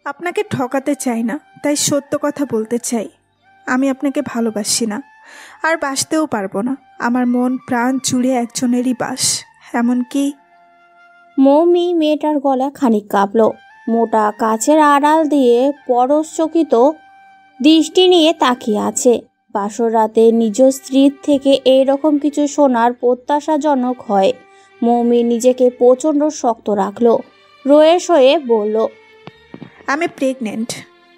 আপনাকে ঠকাতে চাই না, তাই সত্য কথা বলতে চাই। আমি আপনাকে ভালোবাসি না, আর বাসতেও পারবো না। আমার মন প্রাণ জুড়ে একজনেরই বাস, এমনকি। মৌমি মেয়েটার গলা খানিক কাঁপল। মোটা কাচের আড়াল দিয়ে পরশচকিত দৃষ্টি নিয়ে তাকিয়ে আছে। বাসর রাতে নিজ স্ত্রীর থেকে এইরকম কিছু শোনার প্রত্যাশাজনক হয়। মৌমি নিজেকে প্রচণ্ড শক্ত রাখল, রয়ে সয়ে বলল, আমি প্রেগনেন্ট।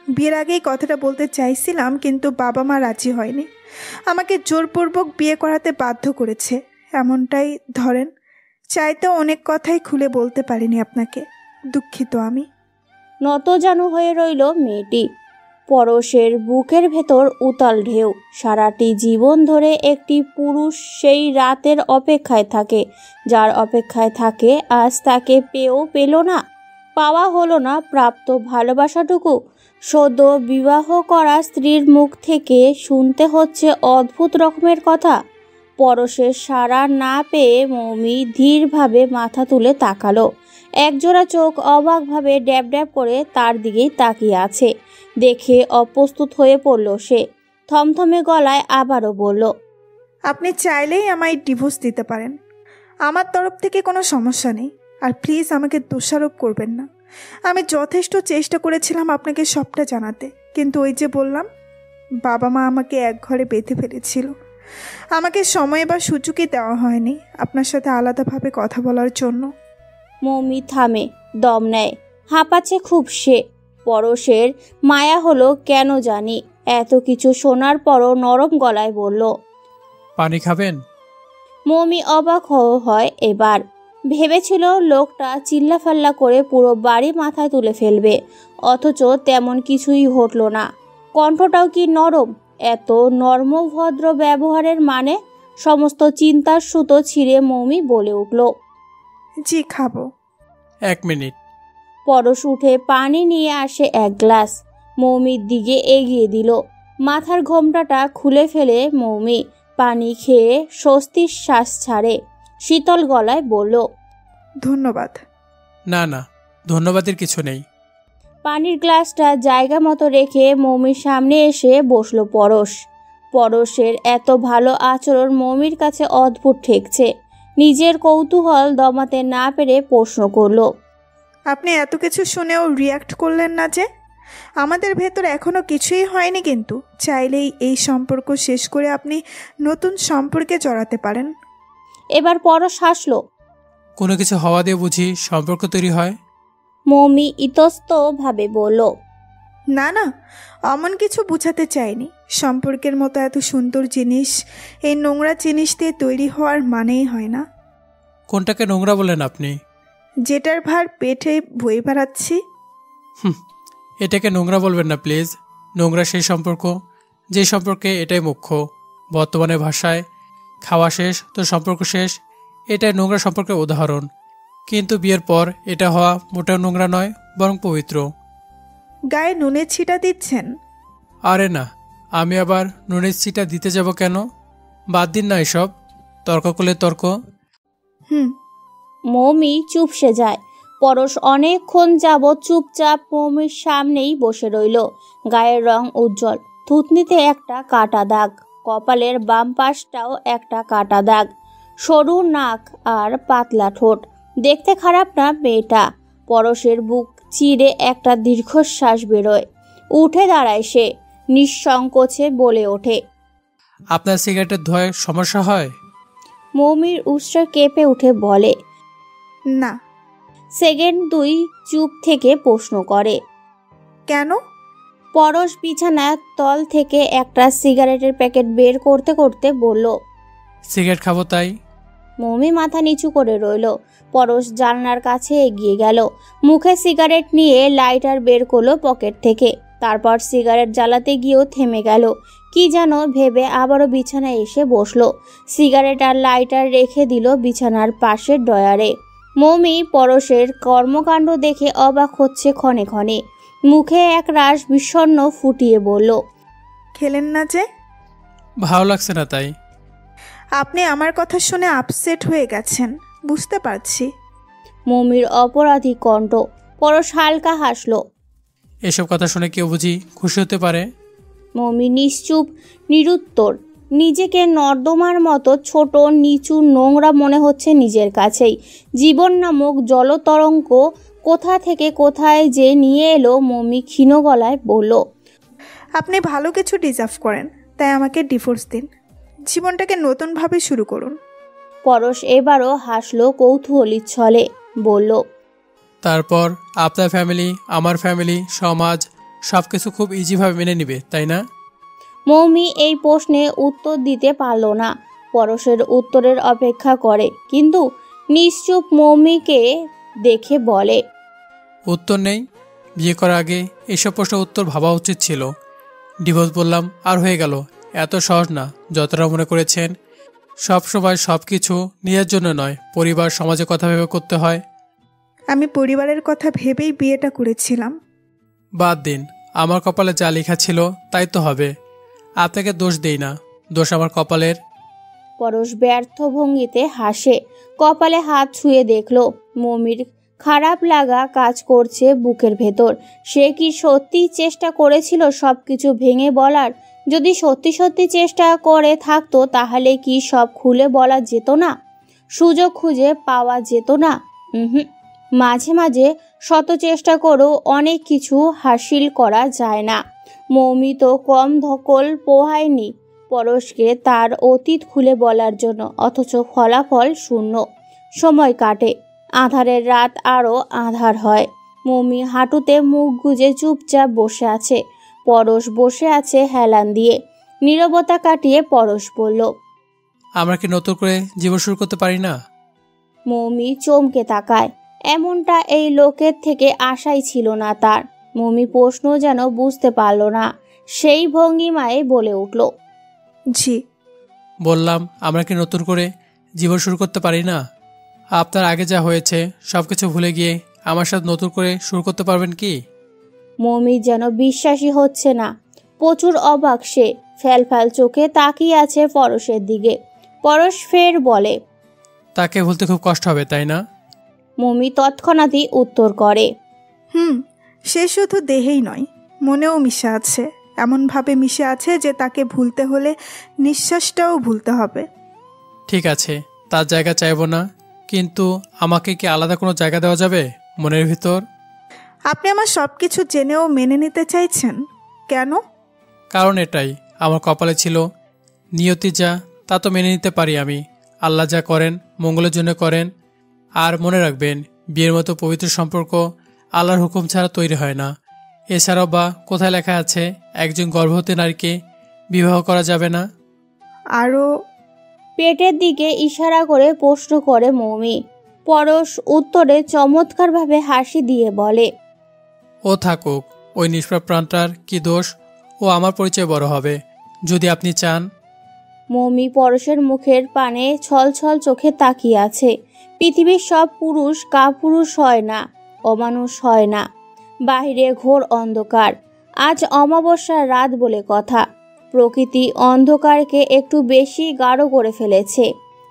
বিয়ের আগেই কথাটা বলতে চাইছিলাম, কিন্তু বাবা মা রাজি হয়নি। আমাকে জোরপূর্বক বিয়ে করাতে বাধ্য করেছে, এমনটাই ধরেন। চাইতেও অনেক কথাই খুলে বলতে পারিনি আপনাকে, দুঃখিত আমি। নতজানু হয়ে রইল মেয়েটি। পরশের বুকের ভেতর উতাল ঢেউ। সারাটি জীবন ধরে একটি পুরুষ সেই রাতের অপেক্ষায় থাকে, যার অপেক্ষায় থাকে, আজ তাকে পেয়েও পেল না। পাওয়া হলো না প্রাপ্ত ভালোবাসাটুকু। সদ্য বিবাহ করা স্ত্রীর মুখ থেকে শুনতে হচ্ছে অদ্ভুত রকমের কথা। পরশের সাড়া না পেয়ে মৌমি ধীরভাবে মাথা তুলে তাকালো। একজোড়া চোখ অবাকভাবে ড্যাব ড্যাব করে তার দিকেই তাকিয়ে আছে দেখে অপ্রস্তুত হয়ে পড়ল সে। থমথমে গলায় আবারও বলল, আপনি চাইলেই আমায় ডিভোর্স দিতে পারেন, আমার তরফ থেকে কোনো সমস্যা নেই। আর প্লিজ আমাকে দোষারোপ করবেন না। আমি যথেষ্ট চেষ্টা করেছিলাম আপনাকে সবটা জানাতে, কিন্তু ওই যে বললাম, বাবা মা আমাকে এক ঘরে বেঁধে ফেলেছিল। আমাকে সময় বা সুযোগই দেওয়া হয়নি আপনার সাথে আলাদাভাবে কথা বলার জন্য। মৌমি থামে, দম নেয়, হাঁপাচ্ছে খুব সে। পরশের মায়া হলো কেন জানি। এত কিছু শোনার পরও নরম গলায় বলল, পানি খাবেন? মৌমি অবাক হয় এবার। ভেবেছিল লোকটা চিল্লাফাল্লা করে পুরো বাড়ি মাথায় তুলে ফেলবে, অথচ তেমন কিছুই ঘটল না। কণ্ঠটাও কি নরম! এত নর্মভদ্র ব্যবহারের মানে? সমস্ত চিন্তার সুতো ছিঁড়ে মৌমি বলে উঠল, জি খাবো। 1 মিনিট। পরশ উঠে পানি নিয়ে আসে এক গ্লাস, মৌমির দিকে এগিয়ে দিল। মাথার ঘোমটাটা খুলে ফেলে মৌমি পানি খেয়ে স্বস্তির শ্বাস ছাড়ে। শীতল গলায় বলল, ধন্যবাদ। না না, ধন্যবাদের কিছু নেই। পানির গ্লাসটা জায়গা মতো রেখে মৌমির সামনে এসে বসলো পরশ। পরশের এত ভালো আচরণ মৌমির কাছে অদ্ভুত ঠেকছে। নিজের কৌতূহল দমাতে না পেরে প্রশ্ন করল, আপনি এত কিছু শুনেও রিয়্যাক্ট করলেন না যে? আমাদের ভেতর এখনো কিছুই হয়নি, কিন্তু চাইলেই এই সম্পর্ক শেষ করে আপনি নতুন সম্পর্কে জড়াতে পারেন। এবার পরশ হাসল। কোনো কিছু হওয়া দিয়ে বুঝি সম্পর্ক তৈরি হয়? মৌমি ইতস্তভাবে বলল, না না, অমন কিছু বোঝাতে চাইনি। সম্পর্কের মতো এত সুন্দর জিনিস এই নোংরা জিনিস দিয়ে তৈরি হওয়ার মানেই হয় না। কোনটাকে নোংরা বলেন আপনি? যেটার ভার পেটে বয়ে বেড়াচ্ছি। এটাকে নোংরা বলবেন না প্লিজ। নোংরা সেই সম্পর্ক যে সম্পর্কে এটাই মুখ্য। বর্তমানে ভাষায় খাওয়া শেষ তো সম্পর্ক শেষ, এটাই নোংরা সম্পর্কের উদাহরণ। কিন্তু বিয়ের পর এটা হওয়া মোটেও নোংরা নয়, বরং পবিত্র। গায়ে নুনের ছিটা দিচ্ছেন? আরে না, আমি আবার নুনের ছিটা দিতে যাব কেন? বাদ দিন না এসব, তর্ক করলে তর্ক। মৌমি চুপসে যায়। পরশ অনেকক্ষণ যাবৎ চুপচাপ মৌমির সামনেই বসে রইল। গায়ের রং উজ্জ্বল, থুতনিতে একটা কাটা দাগ, কপালের বাম পাশটাও একটা কাটা দাগ, সরু নাক আর পাতলা ঠোঁট। দেখতে খারাপ না মেয়েটা। পরশের বুক চিরে একটা দীর্ঘশ্বাস বেরোয়। উঠে দাঁড়ায় সে, নিঃসংকোচে বলে ওঠে, আপনার সিগারেটের ধোঁয়ায় সমস্যা হয়? মৌমির উৎসাহ কেঁপে উঠে বলে, না। সেকেন্ড 2 চুপ থেকে প্রশ্ন করে, কেন? পরশ বিছানার তল থেকে একটা সিগারেটের প্যাকেট বের করতে করতে বলল, সিগারেট খাবো তাই। মৌমি মাথা নিচু করে রইল। পরশ জানলার কাছে এগিয়ে গেল, মুখে সিগারেট নিয়ে লাইটার বের করলো পকেট থেকে। তারপর সিগারেট জ্বালাতে গিয়েও থেমে গেল। কি যেন ভেবে আবারও বিছানায় এসে বসলো। সিগারেট আর লাইটার রেখে দিল বিছানার পাশের ড্রয়ারে। মৌমি পরশের কর্মকাণ্ড দেখে অবাক হচ্ছে ক্ষণে ক্ষণে। মুখে এক রাশ বিষণ্ণ ফুটিয়ে বলল, খেলেন না যে? ভালো লাগছে না তাই। আপনি আমার কথা শুনে আপসেট হয়ে গেছেন, বুঝতে পারছি। মৌমির অপরাধী কণ্ঠ। পরশ হালকা হাসলো। এসব কথা শুনে কেউ বুঝি খুশি হতে পারে? মৌমি নিশ্চুপ, নিরুত্তর। নিজেকে নর্দমার মতো ছোট, নিচু, নোংরা মনে হচ্ছে নিজের কাছেই। জীবন নামক জলতরঙ্গ কোথা থেকে কোথায় যে নিয়ে এলো। মৌমি ক্ষীণ গলায় বলল, আপনি ভালো কিছু ডিজার্ভ করেন, তাই আমাকে ডিভোর্স দিন। জীবনটাকে নতুনভাবে শুরু করুন। পরশ এবারও হাসলো কৌতূহলী ছলে। বলল, তারপর আপনার ফ্যামিলি, আমার ফ্যামিলি, সমাজ সব কিছু খুব ইজিভাবে মেনে নিবে, তাই না? মৌমি এই প্রশ্নে উত্তর দিতে পারল না। পরশের উত্তরের অপেক্ষা করে, কিন্তু নিশ্চুপ মৌমিকে দেখে বলে, উত্তর নেই? বিয়ে করার আগে এসব প্রশ্নের উত্তর ভাবা উচিত ছিল। ডিভোর্স বললাম আর হয়ে গেল। এত সহজ না যতটা মনে করেছেন। সব সময় সব কিছু নিজের জন্য নয়, পরিবার সমাজের কথা ভেবে করতে হয়। আমি পরিবারের কথা ভেবেই বিয়েটা করেছিলাম। বাদ দিন, আমার কপালে যা লেখা ছিল তাই তো হবে। আপনাকে দোষ দেই না, দোষ আমার কপালের। পরশ ব্যর্থ ভঙ্গিতে হাসে। কপালে হাত ছুঁয়ে দেখল মৌমির খারাপ লাগা কাজ করছে বুকের ভেতর। সে কি সত্যি চেষ্টা করেছিল সবকিছু ভেঙে বলার? যদি সত্যি সত্যি চেষ্টা করে থাকতো তাহলে কি সব খুলে বলা যেত না? সুযোগ খুঁজে পাওয়া যেত না? মাঝে মাঝে শত চেষ্টা করেও অনেক কিছু হাসিল করা যায় না। মৌমি তো কম ধকল পোহায়নি পরশকে তার অতীত খুলে বলার জন্য, অথচ ফলাফল শূন্য। সময় কাটে, আঁধারের রাত আরও আঁধার হয়। মৌমি হাঁটুতে মুখ গুজে চুপচাপ বসে আছে। পরশ বসে আছে হেলান দিয়ে। নীরবতা কাটিয়ে পরশ বলল, আমরা কি নতুন করে জীবন শুরু করতে পারি না? মৌমি চমকে তাকায়। এমনটা এই লোকের থেকে আশাই ছিল না তার। মৌমি প্রশ্ন যেন বুঝতে পারল না, সেই ভঙ্গিমায় বলে উঠল, জি। বললাম আমরা কি নতুন করে জীবন শুরু করতে পারি না? আপনার আগে যা হয়েছে সব কিছু ভুলে গিয়ে আমার সাথে নতুন করে শুরু করতে পারবেন কি? মৌমির যেন বিশ্বাসই হচ্ছে না। প্রচুর অবাক সে। ফ্যালফ্যাল চোখে তাকিয়ে আছে পরশের দিকে। পরশ ফের বলে, তাকে ভুলতে খুব কষ্ট হবে, তাই না? মৌমি তৎক্ষণাৎই উত্তর করে, সে শুধু দেহেই নয়, মনেও মিশে আছে। এমনভাবে মিশে আছে যে তাকে ভুলতে হলে নিঃশ্বাসটাও ভুলতে হবে। ঠিক আছে, তার জায়গা চাইব না, কিন্তু আমাকে কি আলাদা কোনো জায়গা দেওয়া যাবে মনের ভিতর? আপনি আমার সব কিছু জেনেও মেনে নিতে চাইছেন কেন? কারণ এটাই, আমার কপালে ছিল। নিয়তি যা তা তো মেনে নিতে পারি আমি। আল্লাহ যা করেন মঙ্গলের জন্য করেন। আর মনে রাখবেন, বিয়ের মতো পবিত্র সম্পর্ক আল্লাহর হুকুম ছাড়া তৈরি হয় না। এছাড়াও বা কোথায় লেখা আছে একজন গর্ভবতী নারীকে বিবাহ করা যাবে না? আরও পেটের দিকে ইশারা করে প্রশ্ন করে মৌমি। পরশ উত্তরে চমৎকারভাবে হাসি দিয়ে বলে, ও থাকুক, ওই নিষ্পাপ প্রাণটার কি দোষ? ও আমার পরিচয় বড় হবে যদি আপনি চান। মৌমি পরশের মুখের পানে ছলছল চোখে তাকিয়ে আছে। পৃথিবীর সব পুরুষ কাপুরুষ হয় না, অমানুষ হয় না। বাহিরে ঘোর অন্ধকার। আজ অমাবস্যার রাত বলে কথা। প্রকৃতি অন্ধকারকে একটু বেশি গাঢ় করে ফেলেছে।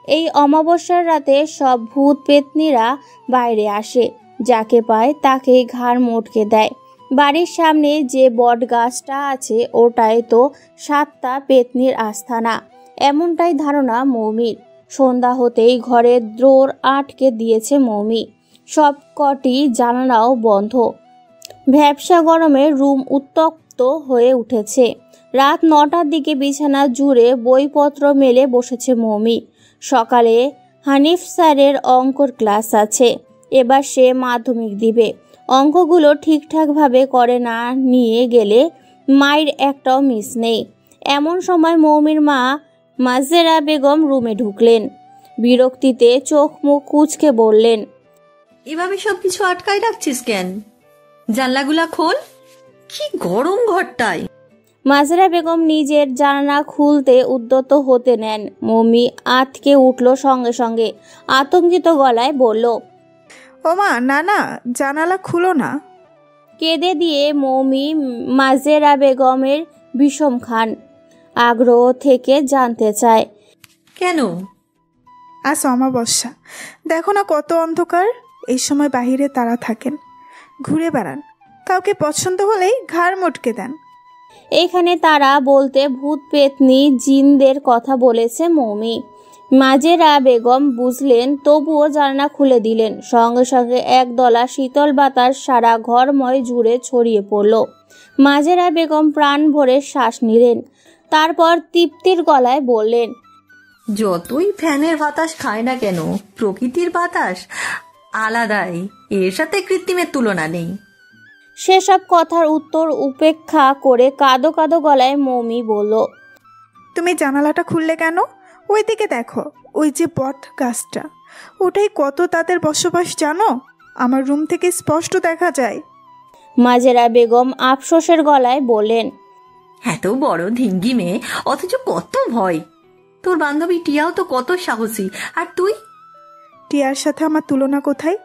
এই অমাবস্যার রাতে সব ভূত পেতনিরা বাইরে আসে। যাকে পায় তাকে ঘাড় মোটকে দেয়। বাড়ির সামনে যে বট গাছটা আছে ওটাই তো 7টা পেতনির আস্থানা, এমনটাই ধারণা মৌমির। সন্ধ্যা হতেই ঘরের দ্রোর আটকে দিয়েছে মৌমি। সব কটি জানালাও বন্ধ। ভ্যাপসা গরমে রুম উত্তপ্ত হয়ে উঠেছে। রাত 9টার দিকে বিছানা জুড়ে বইপত্র মেলে বসেছে মৌমি। সকালে হানিফ স্যারের অঙ্কর ক্লাস আছে। এবার সে মাধ্যমিক দিবে। অঙ্কগুলো ঠিকঠাকভাবে করে না নিয়ে গেলে মায়ের একটাও মিস নেই। এমন সময় মৌমির মা মাজেরা বেগম রুমে ঢুকলেন। বিরক্তিতে চোখ মুখ কুঁচকে বললেন, এভাবে সবকিছু আটকায় রাখছিস কেন? জানলাগুলা খোল, কি গরম ঘরটায়। মাজেরা বেগম নিজের জানালা খুলতে উদ্যত হতে নেন। মৌমি আতকে উঠল সঙ্গে সঙ্গে। আতঙ্কিত গলায় বলল, ও মা, না না, জানালা খুলো না। কেঁদে দিয়ে মৌমি মাজেরা বেগমের বিষম খান। আগ্রহ থেকে জানতে চায়, কেন? আজ অমাবস্যা, দেখো না কত অন্ধকার। এই সময় বাহিরে তারা থাকেন, ঘুরে বেড়ান, কাউকে পছন্দ হলেই ঘাড় মটকে দেন। এইখানে তারা বলতে ভূত পেতনি জিনদের কথা বলেছে মৌমি। মাজেরা বেগম বুঝলেন, তবুও জানলা খুলে দিলেন। সঙ্গে সঙ্গে একদলা শীতল বাতাস সারা ঘরময় জুড়ে ছড়িয়ে পড়ল। মাজেরা বেগম প্রাণ ভরে শ্বাস নিলেন, তারপর তৃপ্তির গলায় বললেন, যতই ফ্যানের বাতাস খায় না কেন, প্রকৃতির বাতাস আলাদাই, এর সাথে কৃত্রিমের তুলনা নেই। সেসব কথার উত্তর উপেক্ষা করে কাঁদো কাঁদো গলায় মৌমি বলল, তুমি জানালাটা খুললে কেন? ওইদিকে দেখো, ওই যে বট গাছটা, ওটাই কত তাদের বসবাস জানো? আমার রুম থেকে স্পষ্ট দেখা যায়। মাজেরা বেগম আফসোসের গলায় বললেন, এত বড় ধিঙ্গি মেয়ে, অথচ কত ভয়। তোর বান্ধবী টিয়াও তো কত সাহসী, আর তুই? টিয়ার সাথে আমার তুলনা কোথায়?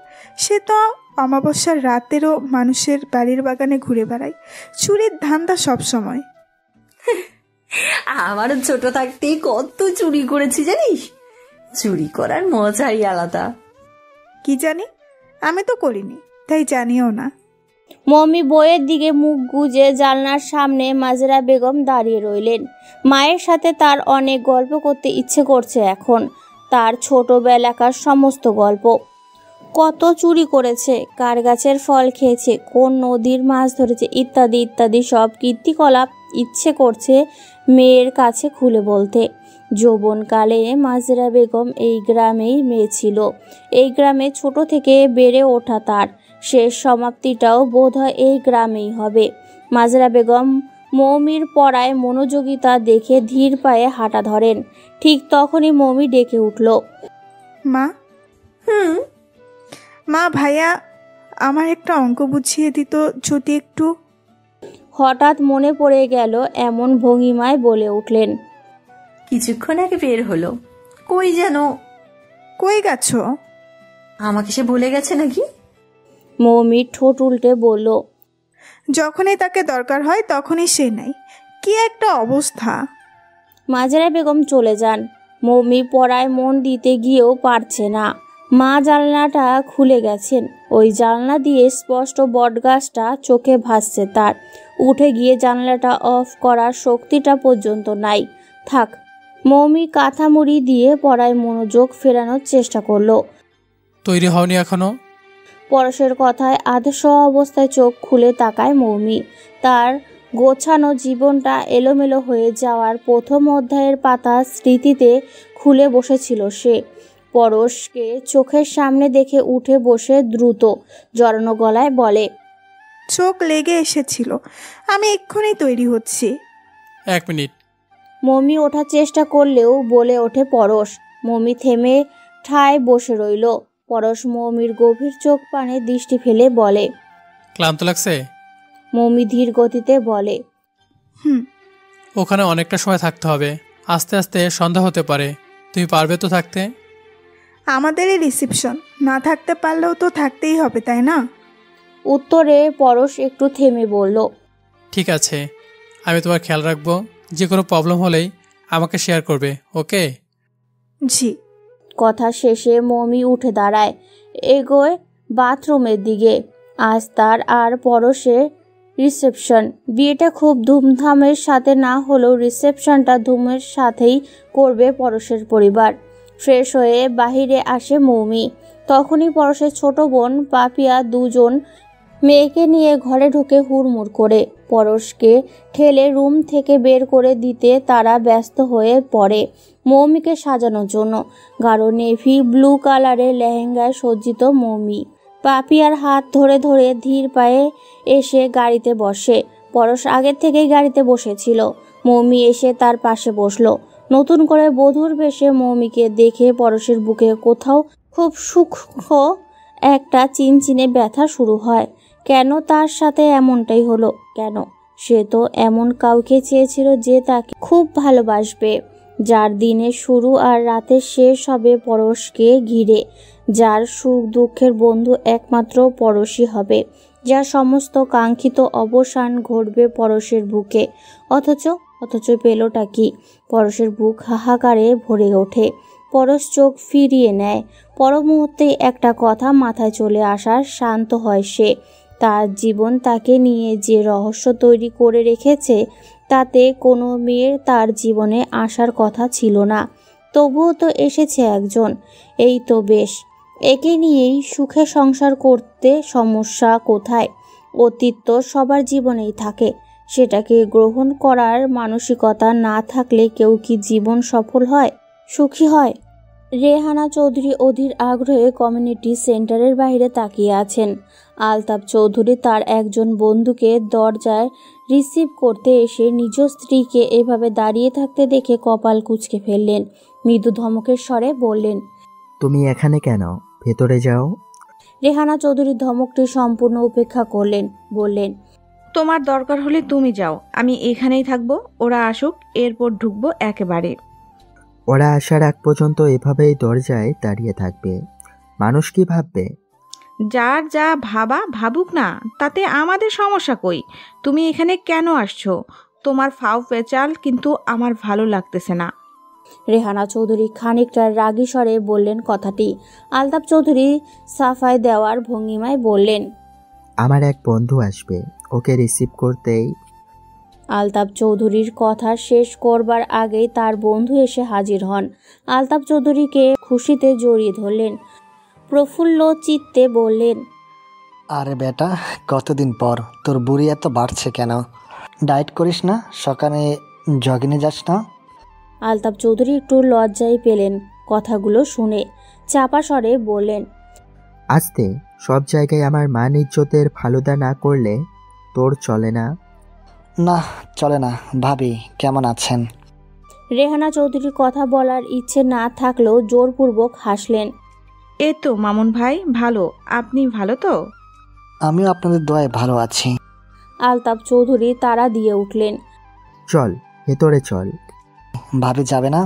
সে তো অমাবস্যার রাতেরও মানুষের বাড়ির বাগানে ঘুরে বেড়ায়, চুরির ধান্দা সব সময়। আমারও ছোট থাকতে কত চুরি করেছি জানিস? চুরি করার মজাই আলাদা। কি জানি, আমি তো করিনি, তাই জানিও না। মৌমি বইয়ের দিকে মুখ গুজে জানলার সামনে মাজেরা বেগম দাঁড়িয়ে রইলেন। মায়ের সাথে তার অনেক গল্প করতে ইচ্ছে করছে এখন, তার ছোটবেলাকার সমস্ত গল্প। কত চুরি করেছে, কার গাছের ফল খেয়েছে, কোন নদীর মাছ ধরেছে, ইত্যাদি ইত্যাদি সব কীর্তিকলাপ ইচ্ছে করছে মেয়ের কাছে খুলে বলতে। যৌবনকালে মাজেরা বেগম এই গ্রামেই মেয়ে ছিল, এই গ্রামে ছোট থেকে বেড়ে ওঠা তার। শেষ সমাপ্তিটাও বোধহয় এই গ্রামেই হবে। মাজেরা বেগম মৌমির পড়ায় মনোযোগিতা দেখে ধীর পায়ে হাঁটা ধরেন। ঠিক তখনই মৌমি ডেকে উঠল, মা। মা, ভাইয়া আমার একটা অঙ্ক বুঝিয়ে দিত যদি একটু। হঠাৎ মনে পড়ে গেল এমন ভঙ্গিমায় বলে উঠলেন, কিছুক্ষণ আগে বের হলো, কই যেন। কই গেছো? আমাকে সে ভুলে গেছে নাকি? মৌমি ঠোঁট উল্টে বলল, যখনই তাকে দরকার হয় তখনই সে নাই। কি একটা অবস্থা! মাজেরা বেগম চলে যান। মৌমি পড়ায় মন দিতে গিয়েও পারছে না। মা জানলাটা খুলে গেছেন, ওই জানলা দিয়ে স্পষ্ট বটগাছটা চোখে ভাসছে তার। উঠে গিয়ে জানলাটা অফ করার শক্তিটা পর্যন্ত নাই। থাক। মৌমি কাঁথা মুড়ি দিয়ে পড়ায় মনোযোগ ফেরানোর চেষ্টা করলো। তৈরি হওনি এখনো? পরশের কথায় আধশো অবস্থায় চোখ খুলে তাকায় মৌমি। তার গোছানো জীবনটা এলোমেলো হয়ে যাওয়ার প্রথম অধ্যায়ের পাতা স্মৃতিতে খুলে বসেছিল সে। পরশকে চোখের সামনে দেখে উঠে বসে দ্রুত জড়ানো গলায় বলে, চোখ লেগে এসেছিল, আমি এক্ষুনি তৈরি হচ্ছি। 1 মিনিট। মৌমি ওঠার চেষ্টা করলেও বলে ওঠে পরশ। মৌমি থেমে ঠায় বসে রইল। পরশ মৌমির গভীর চোখ পানে দৃষ্টি ফেলে বলে, ক্লান্ত লাগছে? মৌমি ধীর গতিতে বলে, ওখানে অনেকটা সময় থাকতে হবে, আস্তে আস্তে সন্ধ্যা হতে পারে। তুমি পারবে তো থাকতে? আমাদেরই রিসেপশন, না থাকতে পারলেও তো থাকতেই হবে, তাই না? উত্তরে পরশ একটু থেমে বলল, ঠিক আছে, আমি তোমার খেয়াল রাখবো। যে কোনো প্রবলেম হলেই আমাকে শেয়ার করবে, ওকে? জি। কথা শেষে মৌমি উঠে দাঁড়ায়, এগোয় বাথরুমের দিকে। আজ তার আর পরশের রিসেপশন। বিয়েটা খুব ধুমধামের সাথে না হলেও রিসেপশনটা ধুমের সাথেই করবে পরশের পরিবার। ফ্রেশ হয়ে বাহিরে আসে মৌমি। তখনই পরশের ছোট বোন পাপিয়া দুজন মেয়েকে নিয়ে ঘরে ঢুকে হুড়মুড় করে। পরশকে ঠেলে রুম থেকে বের করে দিতে তারা ব্যস্ত হয়ে পড়ে মৌমিকে সাজানোর জন্য। গাঢ় নেভি ব্লু কালারের লেহেঙ্গায় সজ্জিত মৌমি পাপিয়ার হাত ধরে ধরে ধীর পায়ে এসে গাড়িতে বসে। পরশ আগের থেকেই গাড়িতে বসেছিল। মৌমি এসে তার পাশে বসলো। নতুন করে বধূর বেশে মৌমিকে দেখে পরশের বুকে কোথাও খুব সূক্ষ্ম একটা চিনচিনে ব্যথা শুরু হয়। কেন তার সাথে এমনটাই হলো? কেন? সে তো এমন কাউকে চেয়েছিল যে তাকে খুব ভালোবাসবে, যার দিনের শুরু আর রাতের শেষ হবে পরশকে ঘিরে, যার সুখ দুঃখের বন্ধু একমাত্র পরশই হবে, যার সমস্ত কাঙ্ক্ষিত অবসান ঘটবে পরশের বুকে। অথচ পেলোটা কি? পরশের বুক হাহাকারে ভরে ওঠে। পরশ চোখ ফিরিয়ে নেয়। পর মুহূর্তে একটা কথা মাথায় চলে আসার শান্ত হয় সে। তার জীবন তাকে নিয়ে যে রহস্য তৈরি করে রেখেছে তাতে কোনো মেয়ের তার জীবনে আসার কথা ছিল না। তবুও তো এসেছে একজন, এই তো বেশ। একে নিয়েই সুখে সংসার করতে সমস্যা কোথায়? অতীত তো সবার জীবনেই থাকে, সেটাকে গ্রহণ করার মানসিকতা না থাকলে কেউ কি জীবন সফল হয়, সুখী হয়? রেহানা চৌধুরী অধীর আগ্রহে কমিউনিটি সেন্টারের বাইরে তাকিয়ে আছেন। আলতাফ চৌধুরী তার একজন বন্ধুকে দরজায় রিসিভ করতে এসে নিজ স্ত্রীকে এভাবে দাঁড়িয়ে থাকতে দেখে কপাল কুঁচকে ফেললেন। মৃদু ধমকের স্বরে বললেন, তুমি এখানে কেন? ভেতরে যাও। রেহানা চৌধুরী ধমকটি সম্পূর্ণ উপেক্ষা করলেন, বললেন, তোমার দরকার হলে তুমি যাও, আমি এখানেই থাকবো। ওরা আসুক, এরপর ঢুকবো একেবারে। ওরা আসার আগ পর্যন্ত এভাবেই দরজায় দাঁড়িয়ে থাকবে? মানুষ কি ভাববে? যার যা ভাবা ভাবুক না, তাতে আমাদের সমস্যা কই? তুমি এখানে কেন আসছো? তোমার ফাও পেঁচাল কিন্তু আমার ভালো লাগতেছে না। রেহানা চৌধুরী খানিকটা রাগী স্বরে বললেন কথাটি। আলতাফ চৌধুরী সাফাই দেওয়ার ভঙ্গিমায় বললেন, আমার এক বন্ধু আসবে, ওকে রিসিভ করতেই। আলতাফ চৌধুরীর কথা শেষ করবার আগেই তার বন্ধু এসে হাজির হন। আলতাফ চৌধুরীকে খুশিতে জড়িয়ে ধরলেন, প্রফুল্ল চিত্তে বললেন, আরে বেটা, কতদিন পর। তোর বুড়ি এত বাড়ছে কেন? ডায়েট করিস না? সকালে জগিংয়ে যাস না? আলতাফ চৌধুরী একটু লজ্জায় পেলেন কথাগুলো শুনে। চাপা স্বরে বললেন, আস্তে, সব জায়গায় আমার মান ইজ্জতের ফালুদা না করলে তোর চলে না। না, চলে না। ভাবি কেমন আছেন? রেহানা চৌধুরীর কথা বলার ইচ্ছে না থাকলেও জোরপূর্বক হাসলেন। এ তো মামুন ভাই, ভালো। আপনি ভালো তো? আমিও আপনাদের দোয়ায় ভালো আছি। আলতাফ চৌধুরী তাড়া দিয়ে উঠলেন, চল ভেতরে চল। ভাবি যাবে না?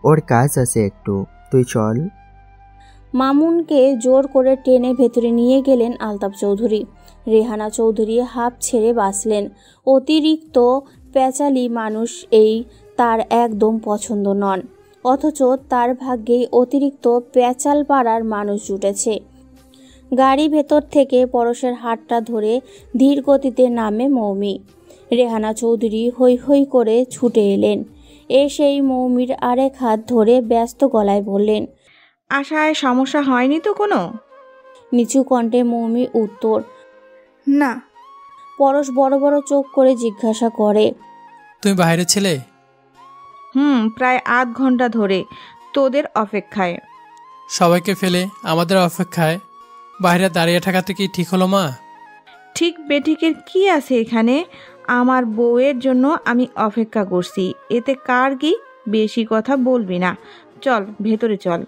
ওর কাজ আছে একটু, তুই চল। মামুনকে জোর করে টেনে ভেতরে নিয়ে গেলেন আলতাফ চৌধুরী। রেহানা চৌধুরী হাঁপ ছেড়ে বাঁচলেন। অতিরিক্ত পেঁচালি মানুষ এই তার একদম পছন্দ নন, অথচ তার ভাগ্যেই অতিরিক্ত পেঁচাল পাড়ার মানুষ জুটেছে। গাড়ি ভেতর থেকে পরশের হাতটা ধরে ধীর গতিতে নামে মৌমি। রেহানা চৌধুরী হৈ হৈ করে ছুটে এলেন। সেই মৌমির আরেক হাত ধরে ব্যস্ত গলায় বললেন, আশায় সমস্যা হয়নি তো কোনো? নিচু কণ্ঠে মৌমি উত্তর। না। পরশ বড় বড় চোখ করে জিজ্ঞাসা করে, তুমি বাইরে ছিলে? প্রায় আধ ঘন্টা ধরে তোদের অপেক্ষায়। সবাইকে ফেলে আমাদের অপেক্ষায় বাইরে দাঁড়িয়ে থাকাতে কি ঠিক হলো মা? ঠিক বেঠিকের কি আছে এখানে? আমার বউয়ের জন্য আমি অপেক্ষা করছি, এতে কার কি? বেশি কথা বলবি না, চল ভেতরে চল।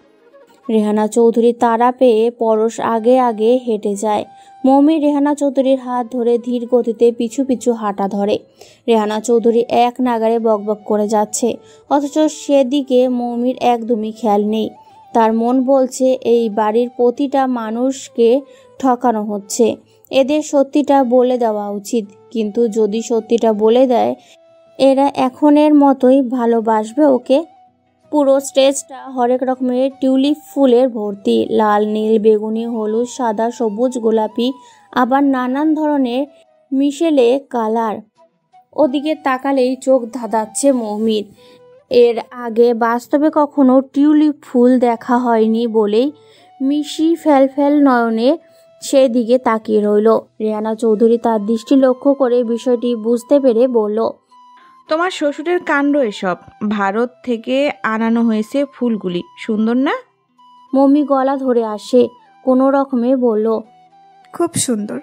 রেহানা চৌধুরী তাড়া পেয়ে পরশ আগে আগে হেঁটে যায়। মৌমি রেহানা চৌধুরীর হাত ধরে ধীর গতিতে পিছু পিছু হাঁটা ধরে। রেহানা চৌধুরী এক নাগারে বকবক করে যাচ্ছে, অথচ সেদিকে মৌমির একদমই খেয়াল নেই। তার মন বলছে এই বাড়ির প্রতিটা মানুষকে ঠকানো হচ্ছে, এদের সত্যিটা বলে দেওয়া উচিত। কিন্তু যদি সত্যিটা বলে দেয়, এরা এখনের মতোই ভালোবাসবে ওকে। পুরো স্টেজটা হরেক রকমের টিউলিপ ফুলের ভর্তি, লাল, নীল, বেগুনি, হলুদ, সাদা, সবুজ, গোলাপি, আবার নানান ধরনের মিশেলে কালার। ওদিকে তাকালেই চোখ ধাঁধাচ্ছে মৌমির। এর আগে বাস্তবে কখনো টিউলিপ ফুল দেখা হয়নি বলেই মিশি ফ্যালফ্যাল নয়নে সেদিকে তাকিয়ে রইল। রেহানা চৌধুরী তার দৃষ্টি লক্ষ্য করে বিষয়টি বুঝতে পেরে বলল, তোমার শ্বশুরের কাণ্ড এসব। ভারত থেকে আনানো হয়েছে ফুলগুলি, সুন্দর না? মৌমি গলা ধরে আসে কোনো রকমে বলল, খুব সুন্দর।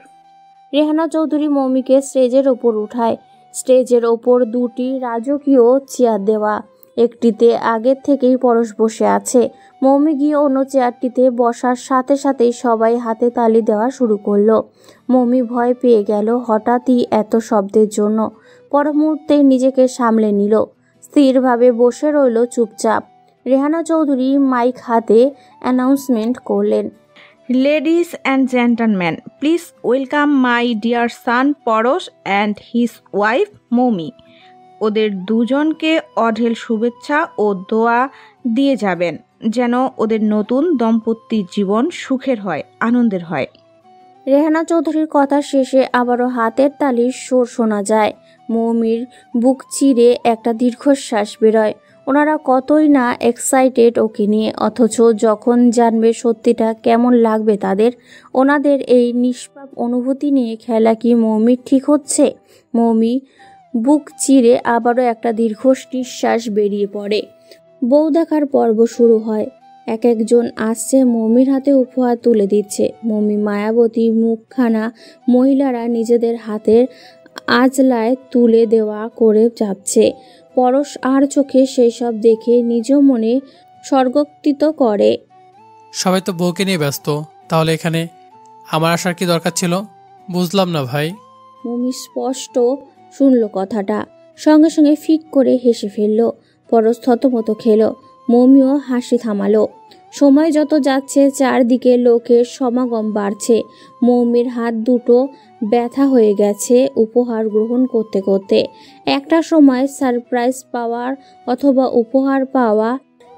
রেহানা চৌধুরী মৌমিকে স্টেজের ওপর উঠায়। স্টেজের ওপর দুটি রাজকীয় চেয়ার দেওয়া, একটিতে আগের থেকেই পরশ বসে আছে। মৌমি গিয়ে অন্য চেয়ারটিতে বসার সাথে সাথেই সবাই হাতে তালি দেওয়া শুরু করলো। মৌমি ভয় পেয়ে গেল হঠাৎই এত শব্দের জন্য। পর মুহূর্তেই নিজেকে সামলে নিল, স্থিরভাবে বসে রইল চুপচাপ। রেহানা চৌধুরী মাইক হাতে অ্যানাউন্সমেন্ট করলেন, ladies and gentleman, please welcome my dear son Parash and his wife Moumi. ওদের দুজনকে অঢেল শুভেচ্ছা ও দোয়া দিয়ে যাবেন। যেন ওদের নতুন দম্পতি জীবন সুখের হয়, আনন্দের হয়। রেহানা চৌধুরীর কথা শেষে আবারও হাতের তালির সুর শোনা যায়। মৌমির বুক চিরে একটা দীর্ঘশ্বাস বেরোয়। ওনারা কতই না এক্সাইটেড ওকে নিয়ে, অথচ যখন জানবে সত্যিটা কেমন লাগবে তাদের। ওনাদের এই নিষ্পাপ অনুভূতি নিয়ে খেলা কি মৌমির ঠিক হচ্ছে? মৌমি বুক চিরে আবারও একটা দীর্ঘ নিঃশ্বাস বেরিয়ে পড়ে। বউ দেখার পর্ব শুরু হয়। এক একজন আসছে, মৌমির হাতে উপহার তুলে দিচ্ছে। মৌমি মায়াবতী মুখখানা মহিলারা নিজেদের হাতের আজলায় তুলে দেওয়া করে চাপছে। পরশ আর চোখে সেই সব দেখে নিজ মনে স্বর্গোক্তিত করে। সবাই তো বউকে নিয়ে ব্যস্ত, তাহলে এখানে আমার আসার কি দরকার ছিল? বুঝলাম না ভাই। মৌমি স্পষ্ট শুনল কথাটা, সঙ্গে সঙ্গে ফিক করে হেসে ফেলল। পরশ থতমত খেল, মৌমিও হাসি থামালো। সময় যত যাচ্ছে চারদিকে লোকের সমাগম বাড়ছে। মৌমির হাত দুটো ব্যথা হয়ে গেছে উপহার গ্রহণ করতে করতে। একটা সময় সারপ্রাইজ পাওয়ার অথবা উপহার পাওয়া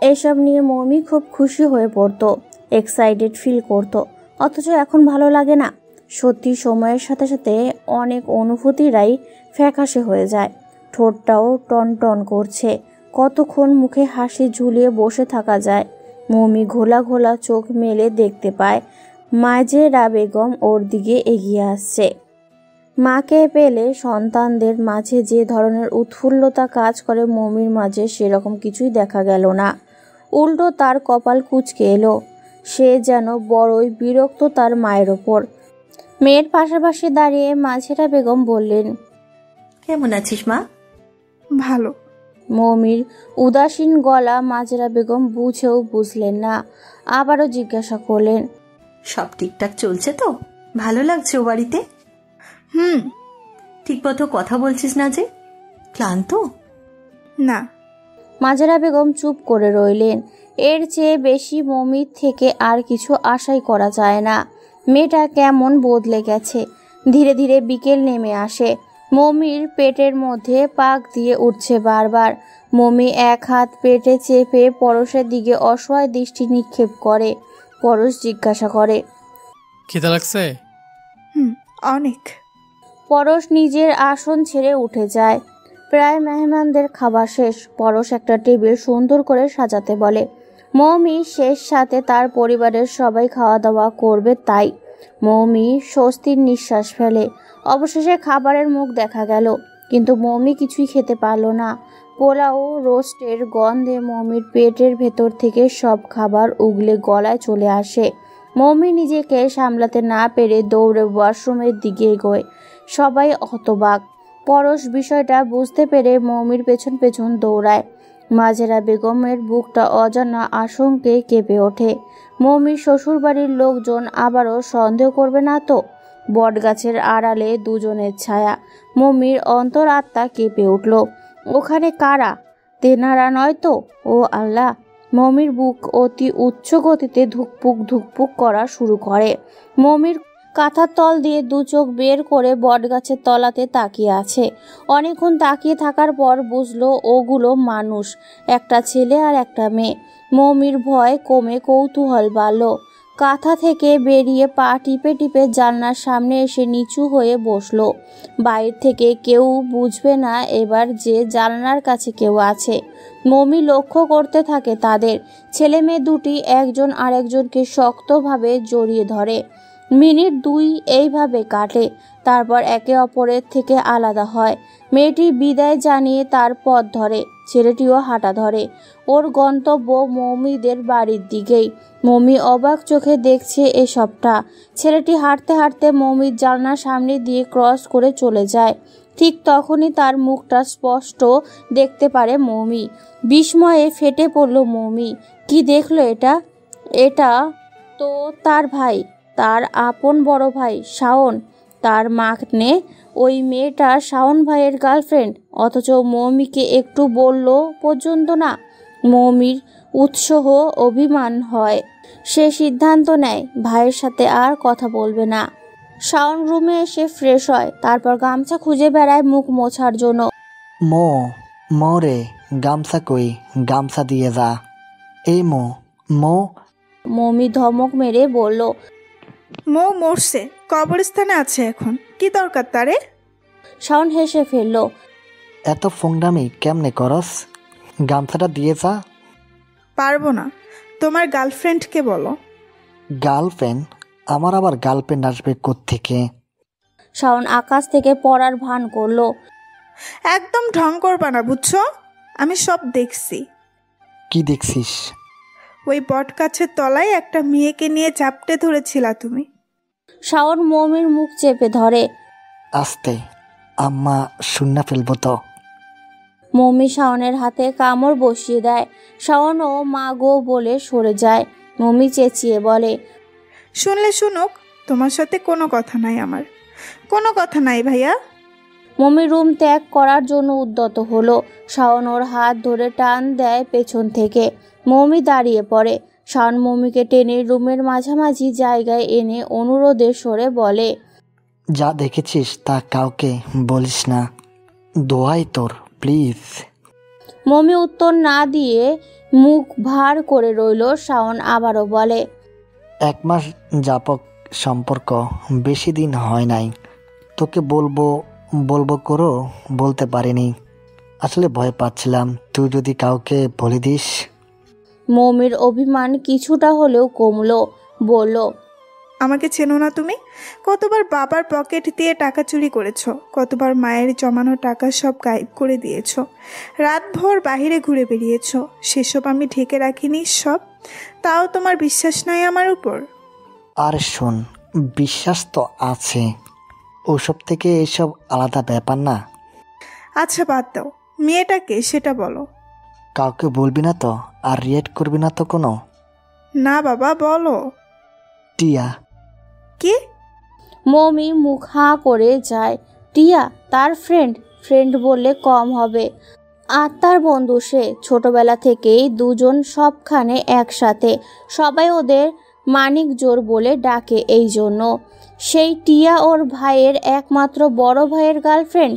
এসব নিয়ে মৌমি খুব খুশি হয়ে পড়তো, এক্সাইটেড ফিল করতো। অথচ এখন ভালো লাগে না। সত্যি সময়ের সাথে সাথে অনেক অনুভূতিরাই ফ্যাকাশে হয়ে যায়। ঠোঁটটাও টন টন করছে। কতক্ষণ মুখে হাসি ঝুলিয়ে বসে থাকা যায়? মৌমি ঘোলা ঘোলা চোখ মেলে দেখতে পায় মাজেরা বেগম ওর দিকে এগিয়ে আসছে। মাকে পেলে সন্তানদের মাঝে যে ধরনের উৎফুল্লতা কাজ করে, মৌমির মাঝে সেরকম কিছুই দেখা গেল না। উল্টো তার কপাল কুঁচকে এলো। সে যেন বড়ই বিরক্ত তার মায়ের ওপর। মেয়ের পাশাপাশি দাঁড়িয়ে মাজেরা বেগম বললেন, কেমন আছিস মা? ভালো। মৌমির উদাসীন গলা মাজেরা বেগম বুঝেও বুঝলেন না। আবারও জিজ্ঞাসা করলেন, সব ঠিকঠাক চলছে তো? ভালো লাগছে ও বাড়িতে? হুম। ঠিক মতো কথা বলছিস না যে? ক্লান্ত? না। মাজেরা বেগম চুপ করে রইলেন। এর চেয়ে বেশি মৌমির থেকে আর কিছু আশাই করা যায় না। মেয়েটা কেমন বদলে গেছে। ধীরে ধীরে বিকেল নেমে আসে। মৌমির পেটের মধ্যে পাক দিয়ে উঠছে বারবার। মৌমি এক হাত পেটে চেপে পরশের দিকে অসহায় দৃষ্টি নিক্ষেপ করে। পরশ জিজ্ঞাসা করে, খিদে লাগছে? অনেক। পরশ নিজের আসন ছেড়ে উঠে যায়। প্রায় মেহমানদের খাবার শেষ। পরশ একটা টেবিল সুন্দর করে সাজাতে বলে। মৌমি শেষ সাথে তার পরিবারের সবাই খাওয়া দাওয়া করবে, তাই মৌমি স্বস্তির নিঃশ্বাস ফেলে। অবশেষে খাবারের মুখ দেখা গেল, কিন্তু মৌমি কিছুই খেতে পারল না। পোলাও রোস্টের গন্ধে মৌমির পেটের ভেতর থেকে সব খাবার উগলে গলায় চলে আসে। মৌমি নিজেকে সামলাতে না পেরে দৌড়ে ওয়াশরুমের দিকে এগোয়। সবাই হতবাক। পরশ বিষয়টা বুঝতে পেরে মৌমির পেছন পেছন দৌড়ায়। মাজেরা বেগমের বুকটা অজানা আশঙ্কে কেঁপে ওঠে। মৌমির শ্বশুরবাড়ির লোকজন আবারও সন্দেহ করবে না তো? বটগাছের আড়ালে দুজনের ছায়া। মৌমির অন্তর আত্মা কেঁপে উঠল। ওখানে কারা? তেনারা নয় তো? ও আল্লাহ! মৌমির বুক অতি উচ্চ গতিতে ধুকপুক ধুকপুক করা শুরু করে। মৌমির কাঁথার তল দিয়ে দু চোখ বের করে বটগাছের তলাতে তাকিয়ে আছে। অনেকক্ষণ তাকিয়ে থাকার পর বুঝলো ওগুলো মানুষ, একটা ছেলে আর একটা মেয়ে। মৌমির ভয় কমে কৌতূহল বাড়ল। কাঁথা থেকে বেরিয়ে পা টিপে টিপে জানলার সামনে এসে নিচু হয়ে বসলো। বাইরে থেকে কেউ বুঝবে না এবার যে জানলার কাছে কেউ আছে। মৌমি লক্ষ্য করতে থাকে তাদের। ছেলে মেয়ে দুটি একজন আরেকজনকে শক্তভাবে জড়িয়ে ধরে। মিনিট দুই এইভাবে কাটে। তারপর একে অপরের থেকে আলাদা হয়। মেয়েটি বিদায় জানিয়ে তার পথ ধরে। ছেলেটিও হাঁটা ধরে। ওর গন্তব্য মৌমিদের বাড়ির দিকেই। মৌমি অবাক চোখে দেখছে এসবটা। ছেলেটি হাঁটতে হাঁটতে মৌমির জানলার সামনে দিয়ে ক্রস করে চলে যায়। ঠিক তখনই তার মুখটা স্পষ্ট দেখতে পারে মৌমি। বিস্ময়ে ফেটে পড়ল মৌমি। কি দেখলো এটা? এটা তো তার ভাই, তার আপন বড় ভাই শাওন। তার মাকে ওই মেয়েটা শাওন ভাইয়ের গার্লফ্রেন্ড, অথচ মৌমিকে একটু বলল পর্যন্ত না। মৌমির উৎসাহ অভিমান হয়। সে সিদ্ধান্ত নেয় ভাইয়ের সাথে আর কথা বলবে না। শাওন রুমে এসে ফ্রেশ হয়, তারপর গামছা খুঁজে বেড়ায় মুখ মোছার জন্য। মো রে, গামছা কই? গামছা দিয়ে যা। এই মো, মো মমি ধমক মেরে বলল। মৌ মরছে, কবরস্থানে আছে এখন, কি দরকার তারে? শাওন হেসে ফেলল। এত ফোংডামি কেমনে করস? গামছাটা দিয়ে যা। পারবো না, তোমার গার্লফ্রেন্ডকে বলো। গার্লফ্রেন্ড? আমার আবার গার্লফ্রেন্ড আসবে কোত্থেকে? শাওন আকাশ থেকে পড়ার ভান করলো। একদম ঢং করবা না, বুঝছো? আমি সব দেখছি। কি দেখছিস? ওই বট গাছের তলায় একটা মেয়েকে নিয়ে চাপটে ধরেছিলা তুমি। শাওন মমির মুখ চেপে ধরে। আস্তে, আম্মা শুননা ফেলবো তো। মমি শাওনের হাতে কামড় বসিয়ে দেয়। শাওনও মা গো বলে সরে যায়। মমি চেঁচিয়ে বলে, শুনলে শুনুক, তোমার সাথে কোনো কথা নাই আমার, কোনো কথা নাই ভাইয়া। মমি রুম ত্যাগ করার জন্য উদ্যত হলো। শাওন ওর হাত ধরে টান দেয় পেছন থেকে। মমি দাঁড়িয়ে পড়ে। শাওন মমিকে টেনে রুমের মাঝামাঝি জায়গায় এনে অনুরোধের স্বরে বলে, যা দেখেছিস তা কাউকে বলিস না, দোহাই তোর, প্লিজ। মমি উত্তর না দিয়ে মুখ ভার করে রইল। শাওন আবারও বলে, 1 মাস যাপক সম্পর্ক, বেশি দিন হয় নাই। তোকে বলবো বলবো করো বলতে পারিনি। আসলে ভয় পাচ্ছিলাম তুই যদি কাউকে বলে দিস। মমির অভিমান কিছুটা হলেও কমলো। বলল, আমাকে চেনো না তুমি? কতবার বাবার পকেট দিয়ে টাকা চুরি করেছো, কতবার মায়ের জমানো টাকা সব গায়েব করে দিয়েছো, রাতভর বাহিরে ঘুরে বেরিয়েছো, সেসব আমি ঢেকে রাখিনি সব, তাও তোমার বিশ্বাস নাই আমার উপর? আর শোন, বিশ্বাস তো আছে, ওসব থেকে এসব আলাদা ব্যাপার না। আচ্ছা বাদ দাও, মেয়েটাকে সেটা বলো। কাউকে বলবি না তো? আর রিয়েক্ট করবি না তো কোনো? না বাবা, বলো। টিয়া। কি? মমি মুখ হাঁ করে যায়। টিয়া তার ফ্রেন্ড বললে কম হবে। আত্মার বন্ধু সে। ছোটবেলা থেকেই দুজন সবখানে একসাথে, সবাই ওদের মানিক জোর বলে ডাকে। এই জন্য সেই টিয়া ওর ভাইয়ের একমাত্র বড় ভাইয়ের গার্লফ্রেন্ড।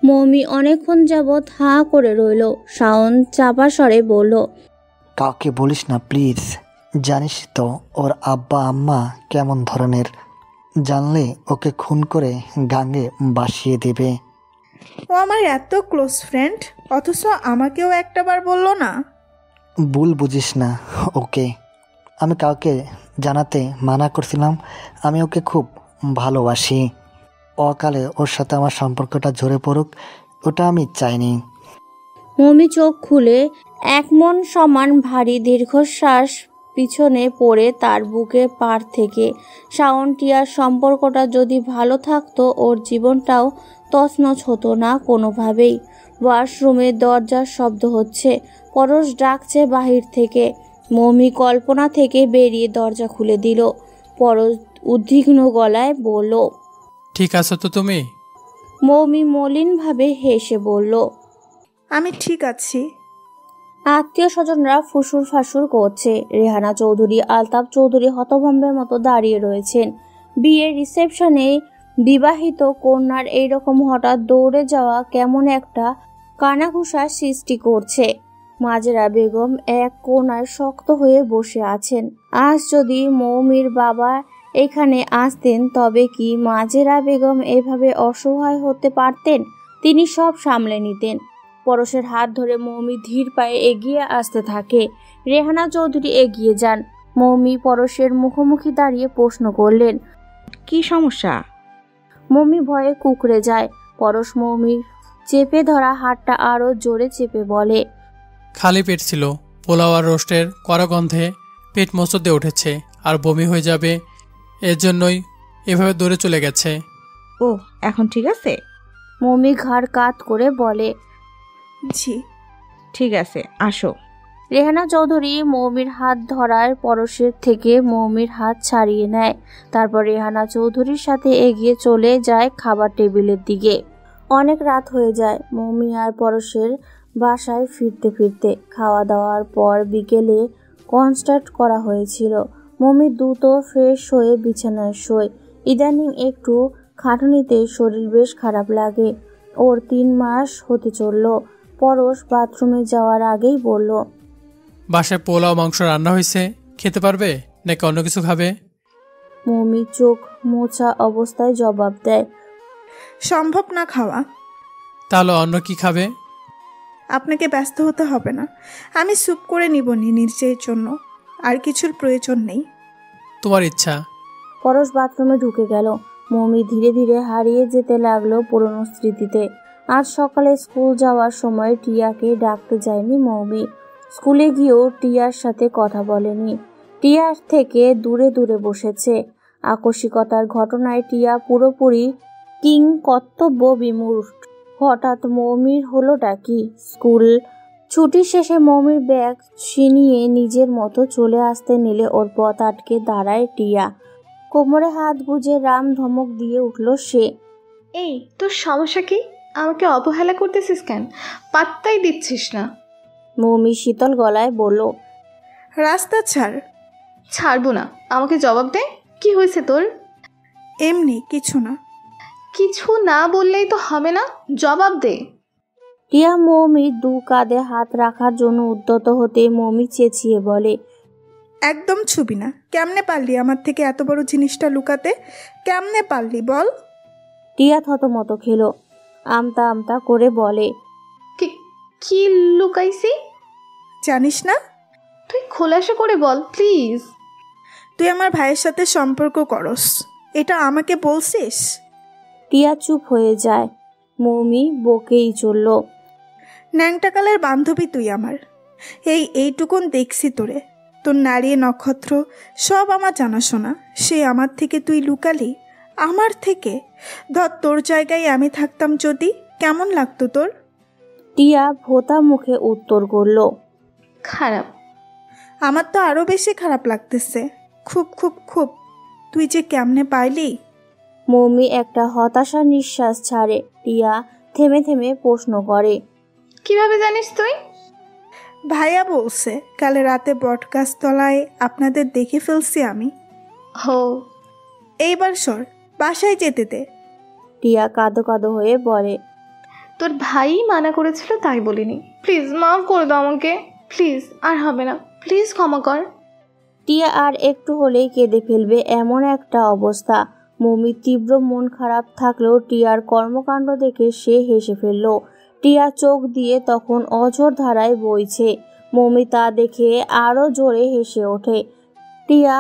মমি অনেকক্ষণ যাবৎ হাঁ করে রইল। শাওন চাপা স্বরে বলল, কাউকে বলিস না প্লিজ। জানিস তো ওর আব্বা আম্মা কেমন ধরনের, জানলে ওকে খুন করে গাঙ্গে বাসিয়ে দেবে। ও আমার এত ক্লোজ ফ্রেন্ড, অথচ আমাকেও একটাবার বললো না। ভুল বুঝিস না ওকে। আমি কাউকে জানাতে মানা করছিলাম আমি ওকে খুব ভালোবাসি। অকালে ওর সাথে আমার সম্পর্কটা ঝরে পড়ুক, ওটা আমি চাইনি। মমি চোখ খুলে এক মন সমান ভারী দীর্ঘশ্বাস পিছনে পড়ে তার বুকে পার থেকে। শাওন টিয়ার সম্পর্কটা যদি ভালো থাকতো ওর জীবনটাও তছনছ হতো না কোনোভাবেই। ওয়াশরুমে দরজার শব্দ হচ্ছে, পরশ ডাকছে বাহির থেকে। মমি কল্পনা থেকে বেরিয়ে দরজা খুলে দিল। পরশ উদ্বিগ্ন গলায় বলল, ঠিক আছো তো তুমি? মমি মলিনভাবে হেসে বলল, আমি ঠিক আছি। আত্মীয় স্বজনরা ফুসুর ফাসুর করছে। রেহানা চৌধুরী, আলতাফ চৌধুরী হতভম্বের মতো দাঁড়িয়ে রয়েছেন। বিয়ের রিসেপশনে বিবাহিত কন্যার এইরকম হঠাৎ দৌড়ে যাওয়া কেমন একটা কানাঘুষার সৃষ্টি করছে। মাজেরা বেগম এক কোণায় শক্ত হয়ে বসে আছেন। আজ যদি মৌমির বাবা এখানে আসতেন তবে কি মাজেরা বেগম এভাবে অসহায় হতে পারতেন? তিনি সব সামলে নিতেন। পরশের হাত ধরে মৌমি ধীর পায়ে এগিয়ে আসতে থাকে। রেহানা চৌধুরী এগিয়ে যান। মৌমি পরশের মুখোমুখি দাঁড়িয়ে প্রশ্ন করলেন, কি সমস্যা? মৌমি ভয়ে কুঁকড়ে যায়। পরশ মৌমির চেপে ধরা হাতটা আরো জোরে চেপে বলে, খালি পেট ছিল, পোলাও আর রোস্টের কড়া গন্ধে পেট মোচড় দিয়ে উঠেছে আর বমি হয়ে যাবে, এর জন্যই এভাবে দৌড়ে চলে গেছে। ও এখন ঠিক আছে? মৌমি ঘাড় কাত করে বলে, জি ঠিক আছে, আসো। রেহানা চৌধুরী মৌমির হাত ধরার পরশের থেকে মৌমির হাত ছাড়িয়ে নেয়। তারপর রেহানা চৌধুরীর সাথে এগিয়ে চলে যায় খাবার টেবিলের দিকে। অনেক রাত হয়ে যায় মৌমি আর পরশের বাসায় ফিরতে ফিরতে। খাওয়া দাওয়ার পর বিকেলে কনসার্ট করা হয়েছিল। মৌমি দ্রুত ফ্রেশ হয়ে বিছানায় শোয়। ইদানিং একটু খাটুনিতে শরীর বেশ খারাপ লাগে। ওর 3 মাস হতে চলল। পরশ বাথরুমে যাওয়ার আগেই বলল, বাসায় পোলাও মাংস রান্না হয়েছে, খেতে পারবে নাকি অন্য কিছু খাবে? মৌমি চোখ মোছা অবস্থায় জবাব দেয়, সম্ভব না খাওয়া। তাহলে অন্য কি খাবে? আপনাকে ব্যস্ত হতে হবে না, আমি স্যুপ করে নিব নিজের জন্য, আর কিছুর প্রয়োজন নেই। তোমার ইচ্ছা। পরশ বাথরুমে ঢুকে গেল। মৌমি ধীরে ধীরে হারিয়ে যেতে লাগলো পুরনো স্মৃতিতে। আজ সকালে স্কুল যাওয়ার সময় টিয়াকে ডাকতে যায়নি মৌমি। স্কুলে গিয়েও টিয়ার সাথে কথা বলেনি। টিয়ার থেকে দূরে দূরে বসেছে। আকস্মিকতার ঘটনায় টিয়া পুরোপুরি কিং কর্তব্য বিমূঢ়। হঠাৎ মৌমির হলোটা কি? স্কুল ছুটি শেষে মৌমির ব্যাগ ছিনিয়ে নিজের মতো চলে আসতে নিলে ওর পথ আটকে দাঁড়ায় টিয়া। কোমরে হাত গুজে রাম ধমক দিয়ে উঠল সে। এই তোর সমস্যা কি? আমাকে অবহেলা করতেছিস কেন? পাত্তাই দিচ্ছিস না। মৌমি শীতল গলায় বলল, রাস্তা ছাড়। ছাড়বো না, আমাকে জবাব দে। কি হয়েছে তোর? এমনি কিছু না। কিছু না বললেই তো হবে না, জবাব দে। টিয়া মৌমির দু কাঁধে হাত রাখার জন্য উদ্যত হতে মৌমি চেঁচিয়ে বলে, একদম ছুবি না। কেমনে পারলি আমার থেকে এত বড় জিনিসটা লুকাতে? কেমনে পারলি বল? টিয়া থতমত খেলো। আমতা আমতা করে বলে, কি লুকাইছি? জানিস না? তুই খোলাসা করে বল প্লিজ। তুই আমার ভাইয়ের সাথে সম্পর্ক করস, এটা আমাকে বলছিস? টিয়া চুপ হয়ে যায়। মৌমি বকেই চলল, ন্যাংটাকালের বান্ধবী তুই আমার। এইটুকুন দেখছি তোরে, তোর নারী নক্ষত্র সব আমার জানাশোনা। সে আমার থেকে তুই লুকালি, আমার থেকে। ধর তোর জায়গায় আমি থাকতাম যদি, কেমন লাগতো তোর? টিয়া ভোতা মুখে উত্তর করল, খারাপ। আমার তো আরও বেশি খারাপ লাগতেছে, খুব খুব খুব। তুই যে কেমনে পাইলি? মৌমি একটা হতাশা নিঃশ্বাস ছাড়ে। টিয়া থেমে থেমে প্রশ্ন করে, কিভাবে জানিস তুই? ভাইয়া বলছে, কাল রাতে বটগাছতলায় আপনাদের দেখে ফেলছি আমি। হো, এইবার সর, বাসায় যেতে দে। টিয়া কাঁদো কাঁদো হয়ে বলে, তোর ভাই মানা করেছিল তাই বলিনি। প্লিজ মাফ করে দাও আমাকে, প্লিজ। আর হবে না, প্লিজ ক্ষমা কর। টিয়া আর একটু হলেই কেঁদে ফেলবে এমন একটা অবস্থা। মৌমির তীব্র মন খারাপ থাকলেও টিয়ার কর্মকাণ্ড দেখে সে হেসে ফেলল। টিয়া চোখ দিয়ে তখন অঝোর ধারায় বইছে। মৌমি তা দেখে আরও জোরে হেসে ওঠে। টিয়া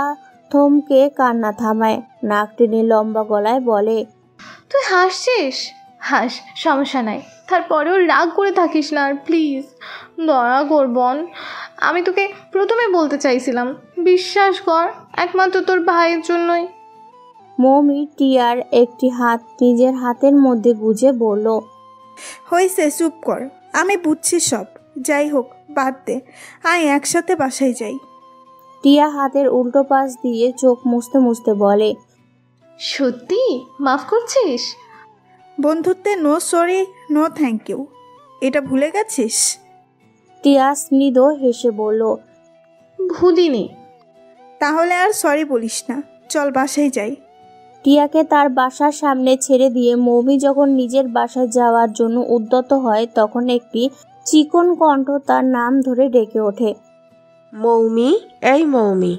থমকে কান্না থামায়, নাক টেনে লম্বা গলায় বলে, তুই হাসছিস? হাস, সমস্যা নাই। তারপরেও রাগ করে থাকিস না আর, প্লিজ। দয়া কর বোন, আমি তোকে প্রথমে বলতে চাইছিলাম, বিশ্বাস কর, একমাত্র তোর ভাইয়ের জন্যই। মৌমি টিয়ার একটি হাত নিজের হাতের মধ্যে গুজে বলল, হয়েছে, চুপ কর, আমি বুঝছি সব। যাই হোক, বাদ দে, আয় একসাথে বাসায় যাই। টিয়া হাতের উল্টো পাশ দিয়ে চোখ মুছতে মুছতে বলে, সত্যি মাফ করছিস? বন্ধুত্বে no sorry, no thank you, এটা ভুলে গেছিস? টিয়া স্মৃদ হেসে বলল, ভুলিনি। তাহলে আর সরি বলিস না, চল বাসায় যাই। টিয়াকে তার বাসার সামনে ছেড়ে দিয়ে মৌমি যখন নিজের বাসায় যাওয়ার জন্য উদ্যত হয় তখন একটি চিকন কণ্ঠ তার নাম ধরে ডেকে ওঠে, মৌমি, এই মৌমি।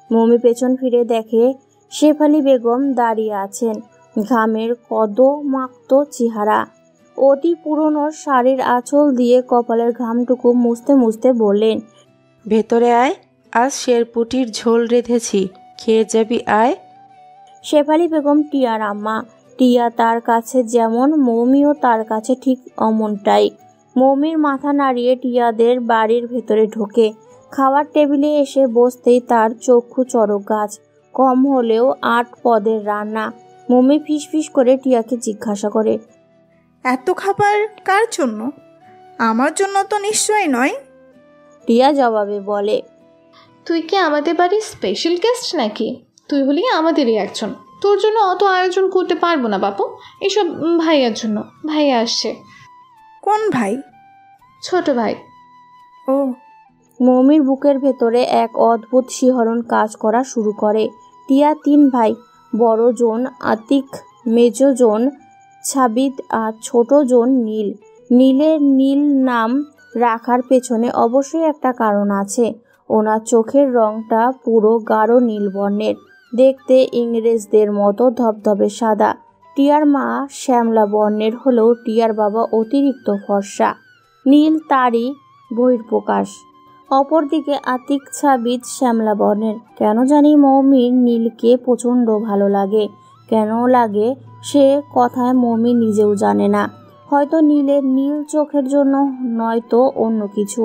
মৌমি পেছন ফিরে দেখে শেফালি বেগম দাঁড়িয়ে আছেন। ঘামের কদমাক্ত চেহারা, অতি পুরনো শাড়ির আঁচল দিয়ে কপালের ঘামটুকু মুছতে মুছতে বললেন, ভেতরে আয়, আজ শেরপুটির ঝোল রেঁধেছি, খেয়ে যাবি, আয়। শেফালি বেগম টিয়ার আম্মা। টিয়া তার কাছে যেমন, মৌমিও তার কাছে ঠিক অমনটাই। মৌমির মাথা নাড়িয়ে টিয়াদের বাড়ির ভেতরে ঢোকে। খাওয়ার টেবিলে এসে বসতেই তার চক্ষু চড়ক গাছ। কম হলেও 8 পদের রান্না। মৌমি ফিসফিস করে টিয়াকে জিজ্ঞাসা করে, এত খাবার কার জন্য? আমার জন্য তো নিশ্চয়ই নয়। টিয়া জবাবে বলে, তুই কি আমাদের বাড়ির স্পেশাল গেস্ট নাকি? তুই হলি আমাদেরই একজন, তোর জন্য অত আয়োজন করতে পারবো না বাপু। এসব ভাইয়ার জন্য, ভাইয়া আসছে। কোন ভাই? ছোট ভাই। ও। মৌমির বুকের ভেতরে এক অদ্ভুত শিহরণ কাজ করা শুরু করে। টিয়া 3 ভাই, বড় জন আতিক, মেজ জন ছাবিদ আর ছোট জন নীল। নীলের নীল নাম রাখার পেছনে অবশ্যই একটা কারণ আছে। ওনার চোখের রংটা পুরো গাঢ় নীল বর্ণের, দেখতে ইংরেজদের মতো ধবধবে সাদা। টিয়ার মা শ্যামলা বর্ণের হলেও টিয়ার বাবা অতিরিক্ত ফর্সা। নীল তারই বহিঃপ্রকাশ। অপরদিকে আতিক ছাবিদ শ্যামলা বর্ণের। কেন জানি মৌমির নীলকে প্রচণ্ড ভালো লাগে। কেন লাগে সে কথায় মৌমি নিজেও জানে না। হয়তো নীলের নীল চোখের জন্য, নয়তো অন্য কিছু।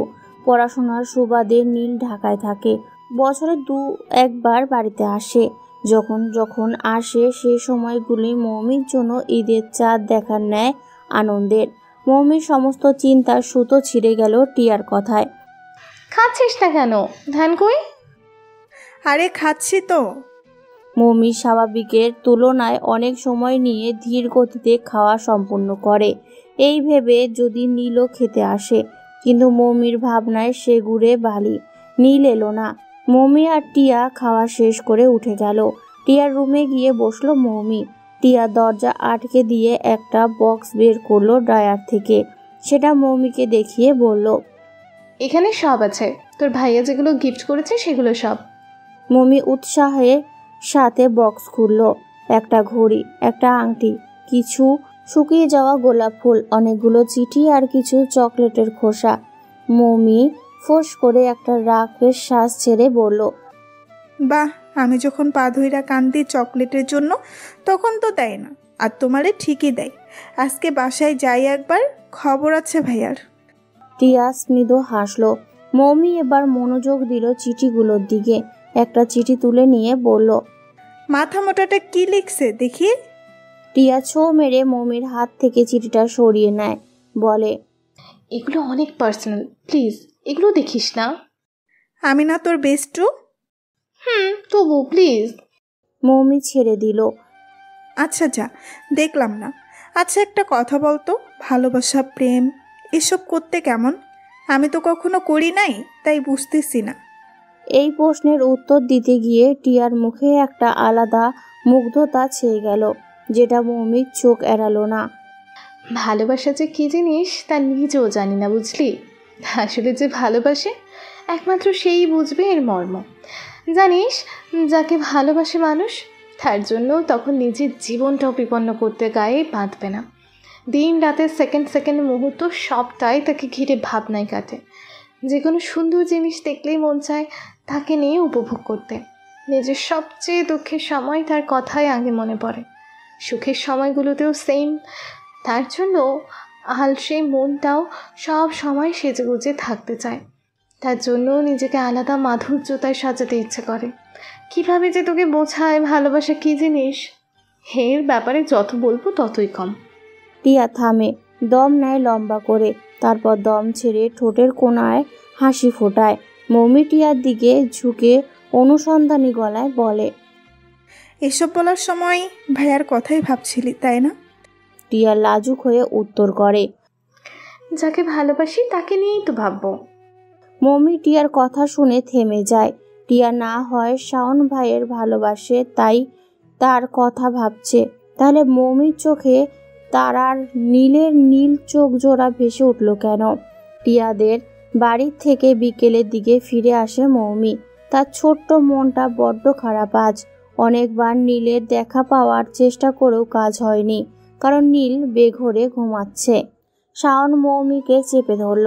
পড়াশোনার সুবাদে নীল ঢাকায় থাকে, বছরে 2-1বার বাড়িতে আসে। যখন যখন আসে সে সময়গুলি মৌমির জন্য ঈদের চাঁদ দেখার ন্যায় আনন্দের। মৌমির সমস্ত চিন্তার সুতো ছিঁড়ে গেল টিয়ার কথায়। খাচ্ছিস না কেন? ধ্যান কই? আরে খাচ্ছি তো। মৌমি স্বাভাবিকের তুলনায় অনেক সময় নিয়ে ধীর গতিতে খাওয়া সম্পূর্ণ করে, এই ভেবে যদি নীলও খেতে আসে। কিন্তু মৌমির ভাবনায় সে ঘুরে বালি। নীল এলো না। মৌমি আর টিয়া খাওয়া শেষ করে উঠে গেল। টিয়ার রুমে গিয়ে বসলো মৌমি। টিয়া দরজা আটকে দিয়ে একটা বক্স বের করলো ড্রয়ার থেকে। সেটা মৌমিকে দেখিয়ে বলল, এখানে সব আছে, তোর ভাইয়া যেগুলো গিফট করেছে সেগুলো সব। মৌমি উৎসাহের সাথে বক্স খুলল। একটা ঘড়ি, একটা আংটি, কিছু শুকিয়ে যাওয়া গোলাপ ফুল, অনেকগুলো চিঠি আর কিছু চকলেটের খোসা। মৌমি ফোঁস করে একটা রাগের শ্বাস ছেড়ে বলল, বাহ, আমি যখন পা ধইরা কান্দি চকলেটের জন্য তখন তো দেয় না, আর তোমারে ঠিকই দেয়। আজকে বাসায় যাই একবার, খবর আছে ভাইয়ার। টিয়া স্মিত হাসলো। মৌমি এবার মনোযোগ দিল চিঠিগুলোর দিকে। একটা চিঠি তুলে নিয়ে বলল, মাথা মোটাটা কি লিখছে দেখি। টিয়া ছো মেরে মৌমির হাত থেকে চিঠিটা সরিয়ে নেয়, বলে, এগুলো অনেক পার্সোনাল, প্লিজ এগুলো দেখিস না। আমি না তোর বেস্টু? তবু প্লিজ। মৌমি ছেড়ে দিল। আচ্ছা যা, দেখলাম না। আচ্ছা একটা কথা বলতো, ভালোবাসা, প্রেম এসব করতে কেমন? আমি তো কখনো করি নাই, তাই বুঝতেছি না। এই প্রশ্নের উত্তর দিতে গিয়ে টিয়ার মুখে একটা আলাদা মুগ্ধতা ছেয়ে গেল, যেটা মৌমির চোখ এড়ালো না। ভালোবাসা যে কী জিনিস তা নিজেও জানি না, বুঝলি? আসলে যে ভালোবাসে একমাত্র সেই বুঝবে এর মর্ম। জানিস, যাকে ভালোবাসে মানুষ, তার জন্য তখন নিজের জীবনটাও বিপন্ন করতে গায়ে বাঁধবে না। দিন রাতের সেকেন্ড সেকেন্ড মুহূর্ত সবটাই তাকে ঘিরে ভাবনায় কাটে। যে কোনো সুন্দর জিনিস দেখলেই মন চায় তাকে নিয়ে উপভোগ করতে। নিজের সবচেয়ে দুঃখের সময় তার কথাই আগে মনে পড়ে, সুখের সময়গুলোতেও সেম। তার জন্য সেই মনটাও সব সময় সেজেগুজে থাকতে চায়। তার জন্য নিজেকে আলাদা মাধুর্যতায় সাজাতে ইচ্ছে করে। কিভাবে যে তোকে বোঝায় ভালোবাসা কী জিনিস, এর ব্যাপারে যত বলবো ততই কম। টিয়া থামে, দম নেয় লম্বা করে, তারপর দম ছেড়ে ঠোঁটের কোণায় হাসি ফোটায়। মৌমি টিয়ার দিকে ঝুঁকে অনুসন্ধানী গলায় বলে, এসব বলার সময় ভাইয়ার কথাই ভাবছিলি তাই না? টিয়া লাজুক হয়ে উত্তর করে, যাকে ভালোবাসি তাকে নিয়েই তো ভাববো। মৌমি টিয়ার কথা শুনে থেমে যায়। টিয়া না হয় শাওন ভাইয়ের ভালোবাসে তাই তার কথা ভাবছে, তাহলে মৌমির চোখে তারার নীলের নীল চোখ জোড়া ভেসে উঠল কেন? টিয়াদের বাড়ির থেকে বিকেলের দিকে ফিরে আসে মৌমি। তার ছোট্ট মনটা বড্ড খারাপ আজ। অনেকবার নীলের দেখা পাওয়ার চেষ্টা করেও কাজ হয়নি, কারণ নীল বেঘরে ঘুমাচ্ছে। শাওন মৌমিকে চেপে ধরল।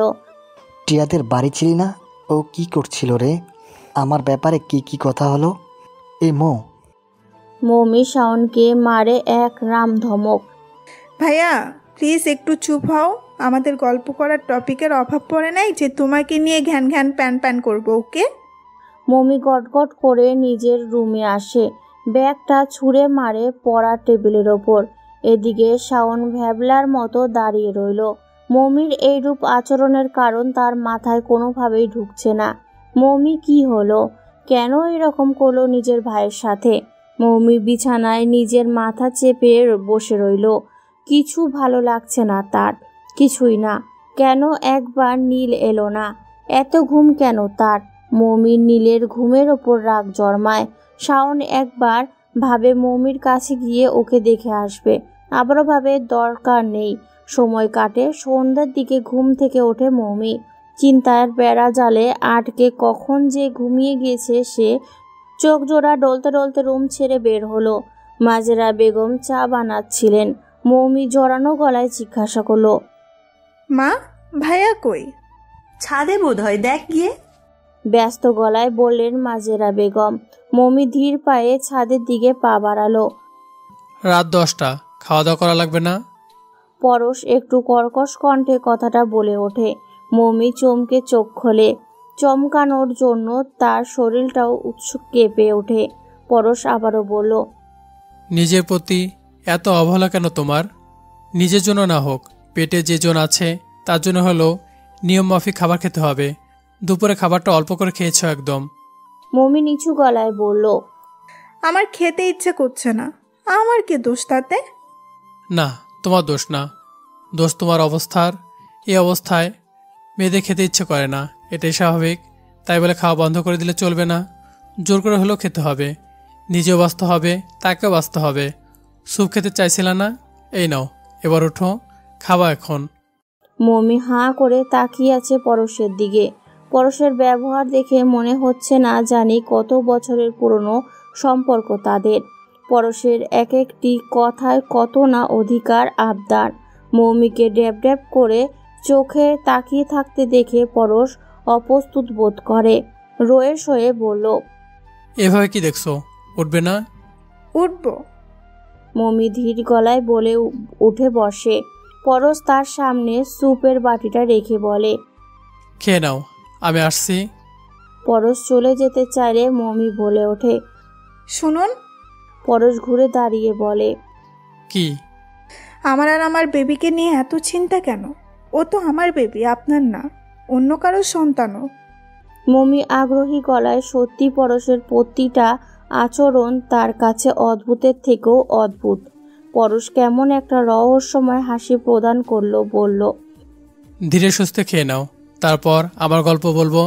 টিয়াদের বাড়ি ছিলি না? ও কি করছিল রে? আমার ব্যাপারে কি কি কথা হলো? এই মৌমি শাওনকে মারে এক রাম ধমক। ভাইয়া প্লিজ একটু চুপ হও, আমাদের গল্প করার টপিকের অভাব পড়ে নাই যে তোমাকে নিয়ে ঘ্যান ঘ্যান প্যান প্যান করবো, ওকে? মৌমি গটগট করে নিজের রুমে আসে, ব্যাগটা ছুঁড়ে মারে পড়া টেবিলের ওপর। এদিকে শাওন ভ্যাবলার মতো দাঁড়িয়ে রইল। মৌমির এইরূপ আচরণের কারণ তার মাথায় কোনোভাবেই ঢুকছে না। মৌমি কি হলো? কেন এরকম করলো নিজের ভাইয়ের সাথে? মৌমি বিছানায় নিজের মাথা চেপে বসে রইল। কিছু ভালো লাগছে না তার, কিছুই না। কেন একবার নীল এলো না? এত ঘুম কেন তার? মৌমির নীলের ঘুমের ওপর রাগ জন্মায়। শাওন একবার ভাবে মৌমির কাছে গিয়ে ওকে দেখে আসবে, আবারও ভাবে দরকার নেই। সময় কাটে, সন্ধ্যার দিকে ঘুম থেকে ওঠে মৌমি। চিন্তার বেড়া জালে আটকে কখন যে ঘুমিয়ে গিয়েছে সে। চোখ জোড়া ডলতে ডলতে রুম ছেড়ে বের হলো। মাজেরা বেগম চা বানাচ্ছিলেন। মৌমি জড়ানো গলায় জিজ্ঞাসা করলো, মা, ভাইয়া কই? ছাদে বোধ হয়, দেখ গিয়ে। ব্যস্ত গলায় বললেন মাজেরা বেগম। মৌমি ধীর পায়ে ছাদের দিকে পা বাড়ালো। রাত 10টা, খাওয়া দাওয়া করা লাগবে না? পরশ একটু কর্কশ কণ্ঠে কথাটা বলে ওঠে। মৌমি চমকে চোখ খোলে। চমকানোর জন্য তার শরীরটাও উৎসুক কেঁপে ওঠে। পরশ আবারও বলল, নিজের প্রতি এত অবহেলা কেন তোমার? নিজের জন্য না হোক, পেটে যে জন আছে তার জন্য হলেও নিয়ম মাফিক খাবার খেতে হবে। দুপুরে খাবারটা অল্প করে খেয়েছ একদম। মৌমি নিচু গলায় বলল, আমার খেতে ইচ্ছে করছে না। আমার কি দোষ তাতে? না, তোমার দোষ না, দোষ তোমার অবস্থার। এই অবস্থায় মেয়েদের খেতে ইচ্ছে করে না, এটাই স্বাভাবিক। তাই বলে খাওয়া বন্ধ করে দিলে চলবে না, জোর করে হলেও খেতে হবে। নিজেও বাঁচতে হবে, তাকেও বাঁচতে হবে। স্যুপ খেতে চাইছিলা না? এই নাও, এবার ওঠো, খাওয়া এখন। মৌমি হাঁ করে তাকিয়ে আছে পরশের দিকে। পরশের ব্যবহার দেখে মনে হচ্ছে না জানি কত বছরের পুরনো সম্পর্ক তাদের। পরশের এক একটি কথায় কত না অধিকার আবদার। মৌমিকে ড্যাব ড্যাব করে চোখে তাকিয়ে থাকতে দেখে পরশ অপ্রস্তুত বোধ করে। রয়ে সয়ে বলল, এভাবে কি দেখছো? উঠবে না? উঠবো। মৌমি ধীর গলায় বলে উঠে বসে। পরশ তার সামনে স্যুপের বাটিটা রেখে বলে, খেয়ে নাও, আমি আসছি। পরশ চলে যেতে চাইলে মৌমি বলে ওঠে, শুনুন। পরশ ঘুরে দাঁড়িয়ে বলে, কি? আমার আর আমার বেবিকে নিয়ে এত চিন্তা কেন? ও তো আমার বেবি, আপনার না, অন্য কারোর সন্তানও। মৌমি আগ্রহী গলায়, সত্যি পরশের প্রতিটা আচরণ তার কাছে অদ্ভুতের থেকেও অদ্ভুত। পরশ কেমন একটা রহস্যময় হাসি প্রদান করলো, বলল, ধীরে সুস্থে খেয়ে নাও, তারপর আবার গল্প বলবো।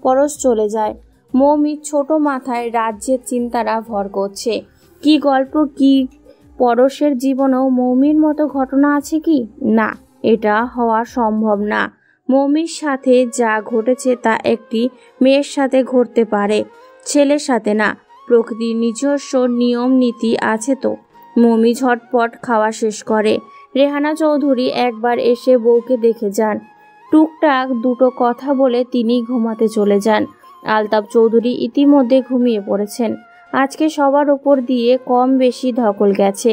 পরশ চলে যায়। মৌমির ছোট মাথায় রাজ্যের চিন্তারা ভর করছে। কি গল্প, কি পরশের জীবনেও মৌমির মতো ঘটনা আছে কি? না, এটা হওয়া সম্ভব না। মৌমির সাথে যা ঘটেছে তা একটি মেয়ের সাথে ঘটতে পারে, ছেলের সাথে না। প্রকৃতির নিজস্ব নিয়ম নীতি আছে তো। মৌমি ঝটপট খাওয়া শেষ করে। রেহানা চৌধুরী একবার এসে বউকে দেখে যান। টুকটাক দুটো কথা বলে তিনি ঘুমাতে চলে যান। আলতাফ চৌধুরী ইতিমধ্যে ঘুমিয়ে পড়েছেন। আজকে সবার উপর দিয়ে কম বেশি ধকল গেছে।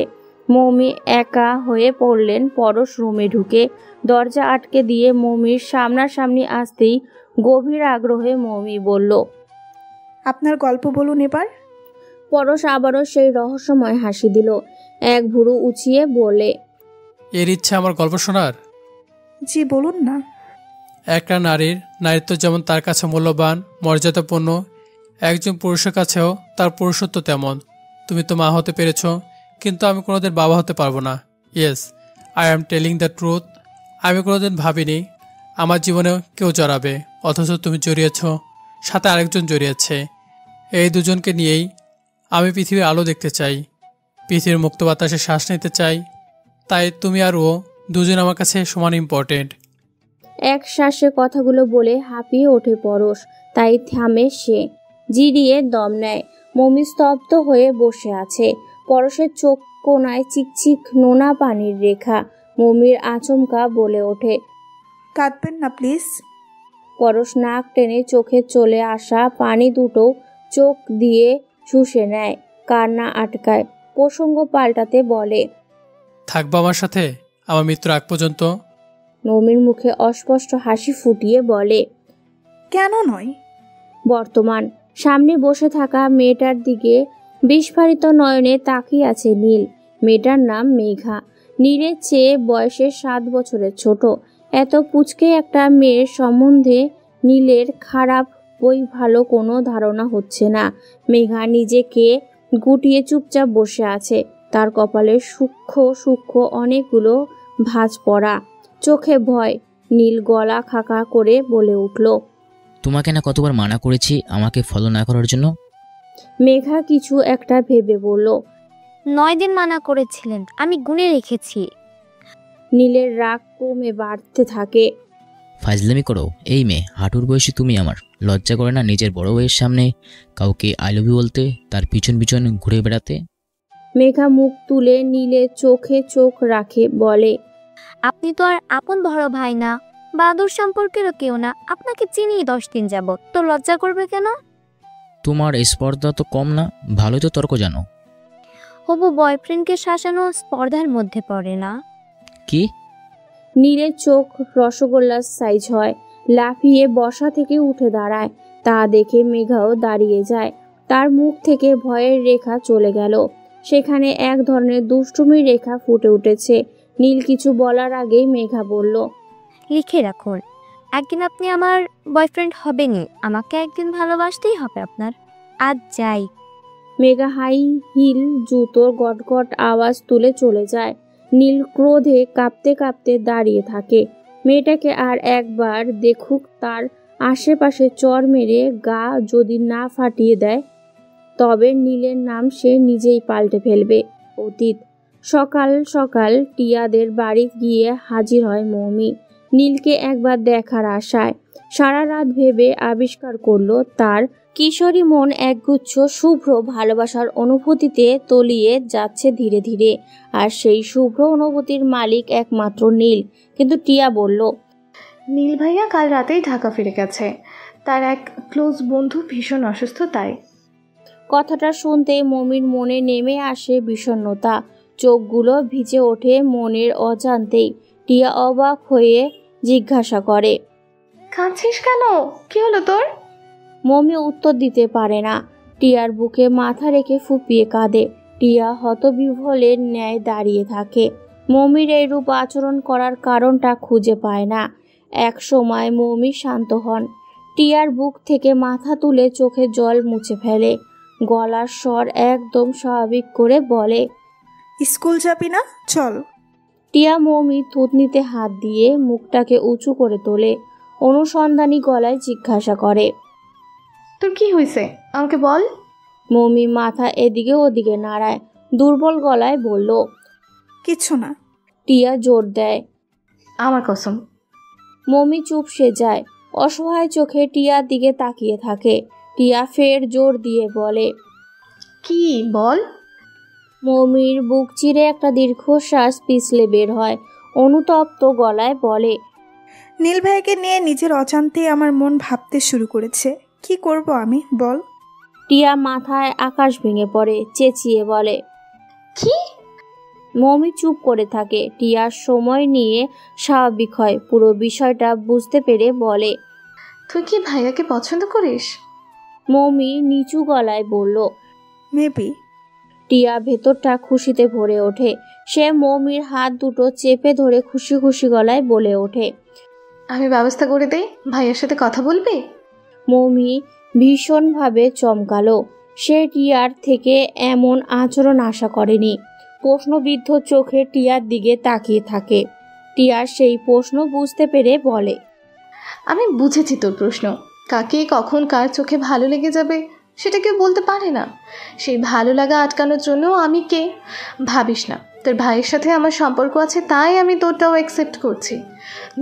মৌমি একা হয়ে পড়লেন। পরশ রুমে ঢুকে দরজা আটকে দিয়ে মৌমির সামনাসামনি আসতেই গভীর আগ্রহে মৌমি বলল, আপনার গল্প বলুন এবার। পরশ আবারও সেই রহস্যময় হাসি দিল। এক ভুরু উঁচিয়ে বলে, এর ইচ্ছা আমার গল্প শোনার? জি বলুন না। একটা নারীত্ব যেমন তার কাছে মূল্যবান, মর্যাদাপূর্ণ, একজন পুরুষের কাছেও তার পুরুষত্ব তেমন। তুমি তো মা হতে পেরেছ, কিন্তু আমি কোনোদিন বাবা হতে পারবো না। Yes, I am telling the truth. আমি কোনোদিন ভাবিনি আমার জীবনেও কেউ জড়াবে, অথচ তুমি জড়িয়েছ, সাথে আরেকজন জড়িয়েছে। এই দুজনকে নিয়েই আমি পৃথিবীর আলো দেখতে চাই, পৃথিবীর মুক্ত বাতাসে শ্বাস নিতে চাই। তাই তুমি আর ও দুজন আমার কাছে সমান ইম্পর্টেন্ট। এক শ্বাসে কথাগুলো বলে হাঁপিয়ে ওঠে পরশ। তাই থামে সে, জিরিয়ে দম নেয়। মৌমি স্তব্ধ হয়ে বসে আছে। পরশের চোখ কোনায় চিকচিক নোনা পানির রেখা। মৌমির আচমকা বলে ওঠে, কাঁদবেন না প্লিজ। পরশ নাক টেনে চোখে চলে আসা পানি দুটো চোখ দিয়ে শুষে নেয়, কান্না আটকায়। প্রসঙ্গ পাল্টাতে বলে, থাকবা আমার সাথে আমার মৃত্যুর আগ পর্যন্ত? মৌমির মুখে অস্পষ্ট হাসি ফুটিয়ে বলে, কেন নয়? বর্তমান সামনে বসে থাকা মেয়েটার দিকে বিস্ফারিত নয়নে তাকিয়ে আছে নীল। মেয়েটার নাম মেঘা। নীলের চেয়ে বয়সে 7 বছরের ছোট। এত পুচকে একটা মেয়ের সম্বন্ধে নীলের খারাপ বই ভালো কোনো ধারণা হচ্ছে না। মেঘা নিজেকে গুটিয়ে চুপচাপ বসে আছে। তার কপালে সূক্ষ্ম সূক্ষ্ম অনেকগুলো ভাঁজ পড়া, চোখে ভয়। নীল গলা খাকা করে বলে উঠল, তোমাকে না কতবার মানা করেছি আমাকে ফলো না করার জন্য? মেঘা কিছু একটা ভেবে বলল, 9 দিন মানা করেছিলেন, আমি গুনে রেখেছি। নীলের রাগ কমে বাড়তে থাকে। ফাজলামি করো? এই মেয়ে, হাঁটুর বয়সী তুমি আমার। লজ্জা করে না নিজের বড় ভাইয়ের সামনে কাউকে আই লাভ ইউ বলতে, তার পিছন পিছন ঘুরে বেড়াতে? মেঘা মুখ তুলে নীলের চোখে চোখ রাখে, বলে, আপনি তো আর আপন বড় ভাই না, বাদুর সম্পর্কেরও কেউ না। আপনাকে চিনি 10 দিন যাবত, তো লজ্জা করবে কেন? তোমার স্পর্ধা তো কম না, ভালোই তো তর্ক জানো। হবু বয়ফ্রেন্ডকে শাসানো স্পর্ধার মধ্যে পড়ে না। কি? নীলের চোখ রসগোল্লার সাইজ হয়, লাফিয়ে বসা থেকে উঠে দাঁড়ায়। তা দেখে মেঘাও দাঁড়িয়ে যায়। তার মুখ থেকে ভয়ের রেখা চলে গেল, সেখানে এক ধরনের দুষ্টুমির রেখা ফুটে উঠেছে। নীল কিছু বলার আগেই মেঘা বলল, লিখে রাখুন, একদিন আপনি আমার বয়ফ্রেন্ড হবেনই। আমাকে একদিন ভালোবাসতেই হবে আপনার। আজ যাই। মেঘা হাই হিল জুতোর গটগট আওয়াজ তুলে চলে যায়। নীল ক্রোধে কাঁপতে কাঁপতে দাঁড়িয়ে থাকে। মেয়েটাকে আর একবার দেখুক, তার আশেপাশে চর মেরে গা যদি না ফাটিয়ে দেয়, তবে নীলের নাম সে নিজেই পাল্টে ফেলবে। অতীত। সকাল সকাল টিয়াদের বাড়ি গিয়ে হাজির হয় মৌমি। নীলকে একবার দেখার আশায় সারা রাত ভেবে আবিষ্কার করলো তার কিশোরী মন একগুচ্ছ শুভ্র ভালোবাসার অনুভূতিতে তলিয়ে যাচ্ছে ধীরে ধীরে। আর সেই শুভ্র অনুভূতির মালিক একমাত্র নীল। কিন্তু টিয়া বলল, নীল ভাইয়া কাল রাতেই ঢাকা ফিরে গেছে। তার এক ক্লোজ বন্ধু ভীষণ অসুস্থ, তাই। কথাটা শুনতে মমির মনে নেমে আসে বিষণ্ণতা। চোখগুলো ভিজে ওঠে মনের অজান্তেই। টিয়া অবাক হয়ে জিজ্ঞাসা করে, কাঁদছিস কেন? কি হলো তোর? মমি উত্তর দিতে পারে না। টিয়ার বুকে মাথা রেখে ফুপিয়ে কাঁদে। টিয়া হতবিহ্বলের ন্যায় দাঁড়িয়ে থাকে। মমির এইরূপ আচরণ করার কারণটা খুঁজে পায় না। এক সময় মমি শান্ত হন। টিয়ার বুক থেকে মাথা তুলে চোখে জল মুছে ফেলে। গলার স্বর একদম স্বাভাবিক করে বলে, স্কুল যাবি না? চল। টিয়া মমি থুতনিতে হাত দিয়ে মুখটাকে উঁচু করে তোলে। অনুসন্ধানী গলায় জিজ্ঞাসা করে, তোর কি হয়েছে? আমাকে বল। মমি মাথা এদিকে ওদিকে নাড়ায়, দুর্বল গলায় বলল, কিছু না। টিয়া জোর দেয়, আমার কসম। মমি চুপসে যায়, অসহায় চোখে টিয়ার দিকে তাকিয়ে থাকে। টিয়া ফের জোর দিয়ে বলে, কি? বল। মমির বুক চিরে একটা দীর্ঘশ্বাস পিছলে বের হয়। অনুতপ্ত গলায় বলে, নীল ভাইকে নিয়ে নিজের অজান্তেই আমার মন ভাবতে শুরু করেছে। কি করব আমি, বল। টিয়া মাথায় আকাশ ভেঙে পড়ে, চেঁচিয়ে বলে, কি? মমি চুপ করে থাকে। টিয়া সময় নিয়ে স্বাভাবিক হয়, পুরো বিষয়টা বুঝতে পেরে বলে, তুই কি ভাইয়াকে পছন্দ করিস? মমি নিচু গলায় বলল, মেবি। টিয়া ভেতরটা খুশিতে ভরে ওঠে। সে মমির হাত দুটো চেপে ধরে খুশি খুশি গলায় বলে ওঠে, আমি ব্যবস্থা করে দেই, ভাইয়ের সাথে কথা বলবি? মমি ভীষণভাবে চমকালো। সে টিয়ার থেকে এমন আচরণ আশা করেনি। প্রশ্নবিদ্ধ চোখে টিয়ার দিকে তাকিয়ে থাকে। টিয়ার সেই প্রশ্ন বুঝতে পেরে বলে, আমি বুঝেছি তোর প্রশ্ন। কাকে কখন কার চোখে ভালো লেগে যাবে সেটা কেউ বলতে পারে না। সেই ভালো লাগা আটকানোর জন্য আমি কে? ভাবিস না, তোর ভাইয়ের সাথে আমার সম্পর্ক আছে, তাই আমি তোরটাও অ্যাকসেপ্ট করছি।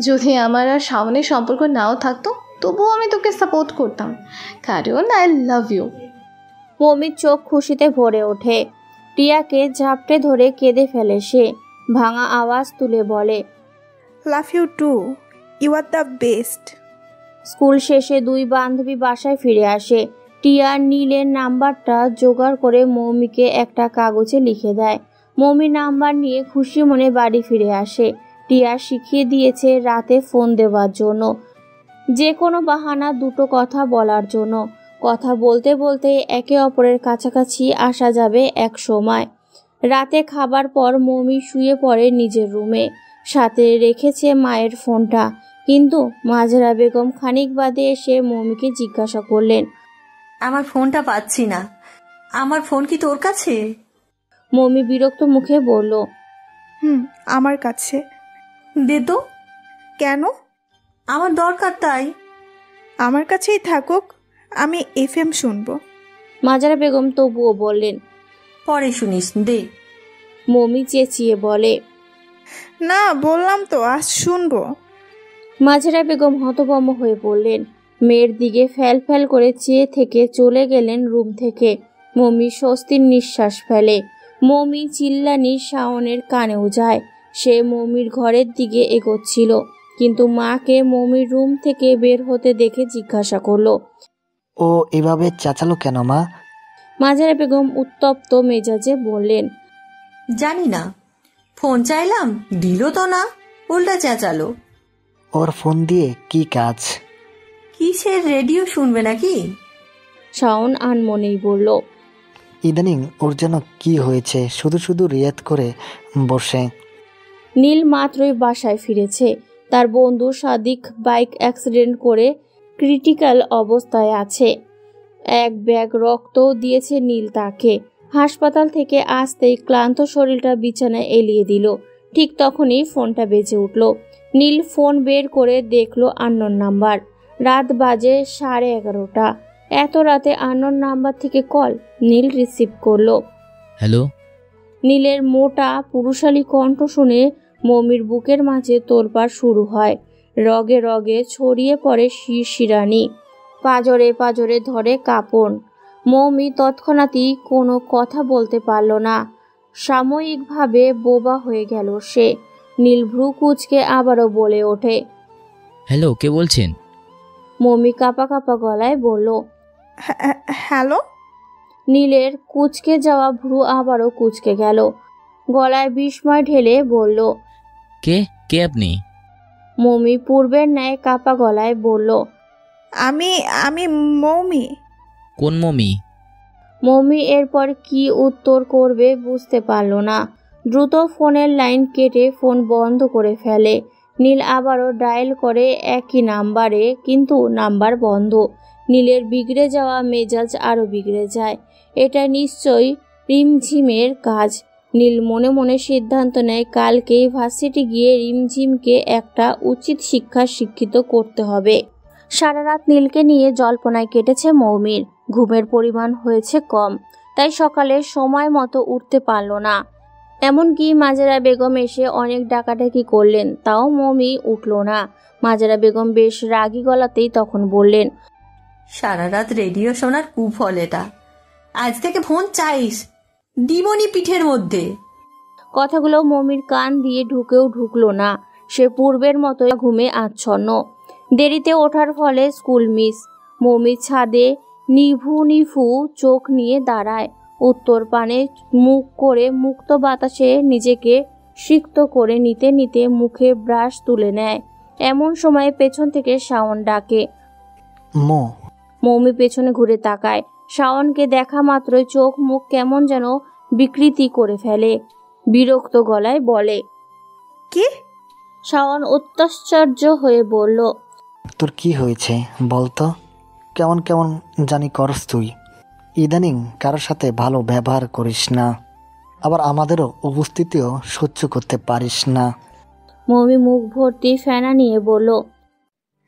যদি আমার আর সামনে সম্পর্ক নাও থাকতো, তবুও আমি তোকে সাপোর্ট করতাম, কারণ আই লাভ ইউ। মমির চোখ খুশিতে ভরে ওঠে। টিয়াকে ঝাপটে ধরে কেঁদে ফেলে সে। ভাঙা আওয়াজ তুলে বলে, love you too, you are the best. School শেষে দুই বান্ধবী বাসায় ফিরে আসে। টিয়া নীলের নাম্বারটা জোগাড় করে মৌমিকে একটা কাগজে লিখে দেয়। মৌমি নাম্বার নিয়ে খুশি মনে বাড়ি ফিরে আসে। টিয়া শিখিয়ে দিয়েছে রাতে ফোন দেওয়ার জন্য, যে কোনো বাহানা দুটো কথা বলার জন্য। কথা বলতে বলতে একে অপরের কাছাকাছি আসা যাবে এক সময়। রাতে খাবার পর মৌমি শুয়ে পড়ে নিজের রুমে। সাথে রেখেছে মায়ের ফোনটা। কিন্তু মাজরা বেগম খানিক বাদে এসে মৌমিকে জিজ্ঞাসা করলেন, আমার ফোনটা পাচ্ছি না, আমার ফোন কি তোর কাছে? মৌমি বিরক্ত মুখে বলল, আমার কাছে। দে তো। কেন? আমার দরকার তাই। আমার কাছেই থাকুক, আমি FM শুনবো। মাজরা বেগম তবুও বললেন, পরে শুনিস, দে। মৌমি চেঁচিয়ে বলে, না, বললাম তো আজ শুনবো। মাজেরা বেগম হতভম্ব হয়ে পড়লেন। মেয়ের দিকে ফ্যাল ফ্যাল করে চেয়ে থেকে চলে গেলেন রুম থেকে। মমি স্বস্তির নিঃশ্বাস ফেলে। মমি চিল্লানি শাওনের কানেও যায়। সে মমির ঘরের দিকে এগোচ্ছিল, কিন্তু মাকে মমির রুম থেকে বের হতে দেখে জিজ্ঞাসা করলো, ও এভাবে চেঁচালো কেন মা? মাজেরা বেগম উত্তপ্ত মেজাজে বললেন, জানি না, ফোন চাইলাম দিল তো না, উল্টা চেঁচালো। ওর ফোন দিয়ে কি কাজ? কিসের রেডিও শুনবে নাকি? শাওন আনমনেই বলল, ইদানিং ওর যেন কি হয়েছে, শুধু শুধু রিয়াদ করে বসে। নীল মাত্রই বাসায় ফিরেছে। তার বন্ধু সাদিক বাইক অ্যাক্সিডেন্ট করে ক্রিটিক্যাল অবস্থায় আছে। এক ব্যাগ রক্তও দিয়েছে নীল তাকে। হাসপাতাল থেকে আসতেই ক্লান্ত শরীরটা বিছানায় এলিয়ে দিল। ঠিক তখনই ফোনটা বেজে উঠল। নীল ফোন বের করে দেখলো আননোন নাম্বার। রাত বাজে 11:30। এত রাতে আননোন নাম্বার থেকে কল। নীল রিসিভ করলো। হ্যালো। নীলের মোটা পুরুষালী কণ্ঠ শুনে মমির বুকের মাঝে তোলপাড় শুরু হয়। রগে রগে ছড়িয়ে পড়ে শিরশিরানি। পাঁজরে পাঁজরে ধরে কাঁপন। মমি তৎক্ষণাৎই কোনো কথা বলতে পারল না। সাময়িকভাবে বোবা হয়ে গেল সে। নীল ভ্রু কুঁচকে আবারও বলে ওঠে, হ্যালো, কে বলছেন? মমি কাঁপা কাঁপা গলায় বলল, হ্যালো। নীলের কুঁচকে যাওয়া ভ্রু আবারও কুঁচকে গেল। গলায় বিস্ময় ঢেলে বলল, কে কে আপনি? মমি পূর্বের ন্যায় কাঁপা গলায় বলল, আমি আমি মৌমি। কোন মমি? মমি এরপর কি উত্তর করবে বুঝতে পারল না। দ্রুত ফোনের লাইন কেটে ফোন বন্ধ করে ফেলে। নীল আবারও ডায়াল করে একই নাম্বারে, কিন্তু নাম্বার বন্ধ। নীলের বিগড়ে যাওয়া মেজাজ আরও বিগড়ে যায়। এটা নিশ্চয়ই রিমঝিমের কাজ। নীল মনে মনে সিদ্ধান্ত নেয় কালকেই ভার্সিটি গিয়ে রিমঝিমকে একটা উচিত শিক্ষা শিক্ষিত করতে হবে। সারা রাত নীলকে নিয়ে জল্পনায় কেটেছে মৌমির। ঘুমের পরিমাণ হয়েছে কম, তাই সকালে সময় মতো উঠতে পারল না। এমনকি মাজেরা বেগম এসে অনেক ডাকাডাকি করলেন, তাও মৌমি উঠল না। মাজেরা বেগম বেশ রাগী গলাতেই তখন বললেন, সারা রাত রেডিও শোনার কুফল এটা। আজ থেকে ফোন চাইস, দিবনি পিঠের মধ্যে। কথাগুলো মমির কান দিয়ে ঢুকেও ঢুকলো না। সে পূর্বের মতো ঘুমে আচ্ছন্ন। দেরিতে ওঠার ফলে স্কুল মিস। মমি ছাদে নিভু নিভু চোখ নিয়ে দাঁড়ায়। উত্তর পানে মুখ করে মুক্ত বাতাসে নিজেকে সিক্ত করে নিতে নিতে মুখে ব্রাশ তুলে নেয়। এমন সময় পেছন থেকে শাওন ডাকে। মৌমি পেছনে ঘুরে তাকায়। শাওনকে দেখা মাত্রই চোখ মুখ কেমন যেন বিকৃতি করে ফেলে। বিরক্ত গলায় বলে, কি? শাওন অত্যাশ্চর্য হয়ে বলল, তোর কি হয়েছে বলতো? কেমন কেমন জানি করস তুই। ইদানিং কারোর সাথে ভালো ব্যবহার করিস না, আবার আমাদেরও উপস্থিতিও সহ্য করতে পারিস না। মৌমি মুখ ভর্তি ফেনা নিয়ে বলল,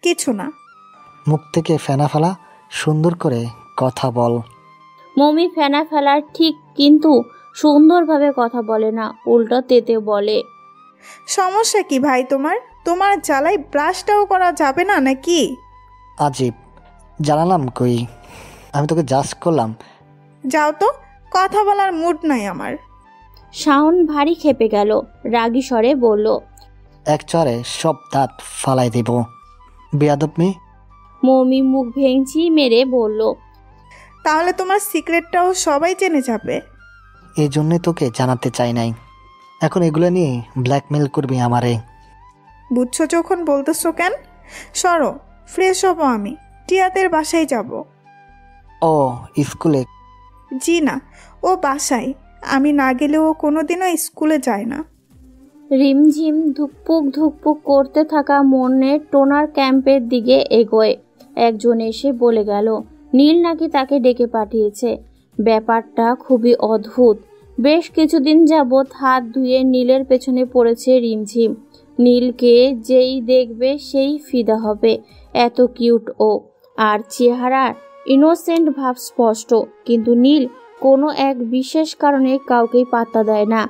কিছু না। মুখ থেকে ফেনা ফেলা, সুন্দর করে কথা বল। মৌমি ফেনা ফেলার ঠিক, কিন্তু সুন্দরভাবে কথা বলে না, উল্টো তেতে বলে। সমস্যা কি ভাই তোমার? তোমার জ্বালাই ব্রাশটাও করা যাবে না নাকি? আজীব, জানালাম কই? আমি তোকে জাস্ট করলাম। যাও তো, কথা বলার মুড নাই আমার। শাওন ভারী খেপে গেল। রাগী স্বরে বলল, এক চরে সব দাঁত ফালাই দেব, বেয়াদব মেয়ে। মৌমি মুখ ভেঙচি মেরে বলল, তাহলে তোমার সিক্রেটটাও সবাই জেনে যাবে। এই জন্যে তোকে জানাতে চাই নাই। এখন এগুলো নিয়ে ব্ল্যাকমেল করবি আমারে। বুঝছো যখন বলতেছো কেন? সরো, ফ্রেশ হবো আমি। টিয়াদের বাসায় যাব। ও স্কুলে? জি না, ও বাসায়। আমি না গেলেও কোনোদিনও স্কুলে যায় না। রিমঝিম ধুকপুক ধুকপুক করতে থাকা মনের টোনার ক্যাম্পের দিকে এগোয়। একজন এসে বলে গেল নীল নাকি তাকে ডেকে পাঠিয়েছে। ব্যাপারটা খুবই অদ্ভুত। বেশ কিছুদিন যাবৎ হাত ধুয়ে নীলের পেছনে পড়েছে রিমঝিম। নীলকে যেই দেখবে সেই ফিদা হবে, এত কিউট ও। আর চেহারার ইনোসেন্ট ভাব স্পষ্ট। কিন্তু নীল কোনো এক বিশেষ কারণে কাউকেই পাত্তা দেয় না।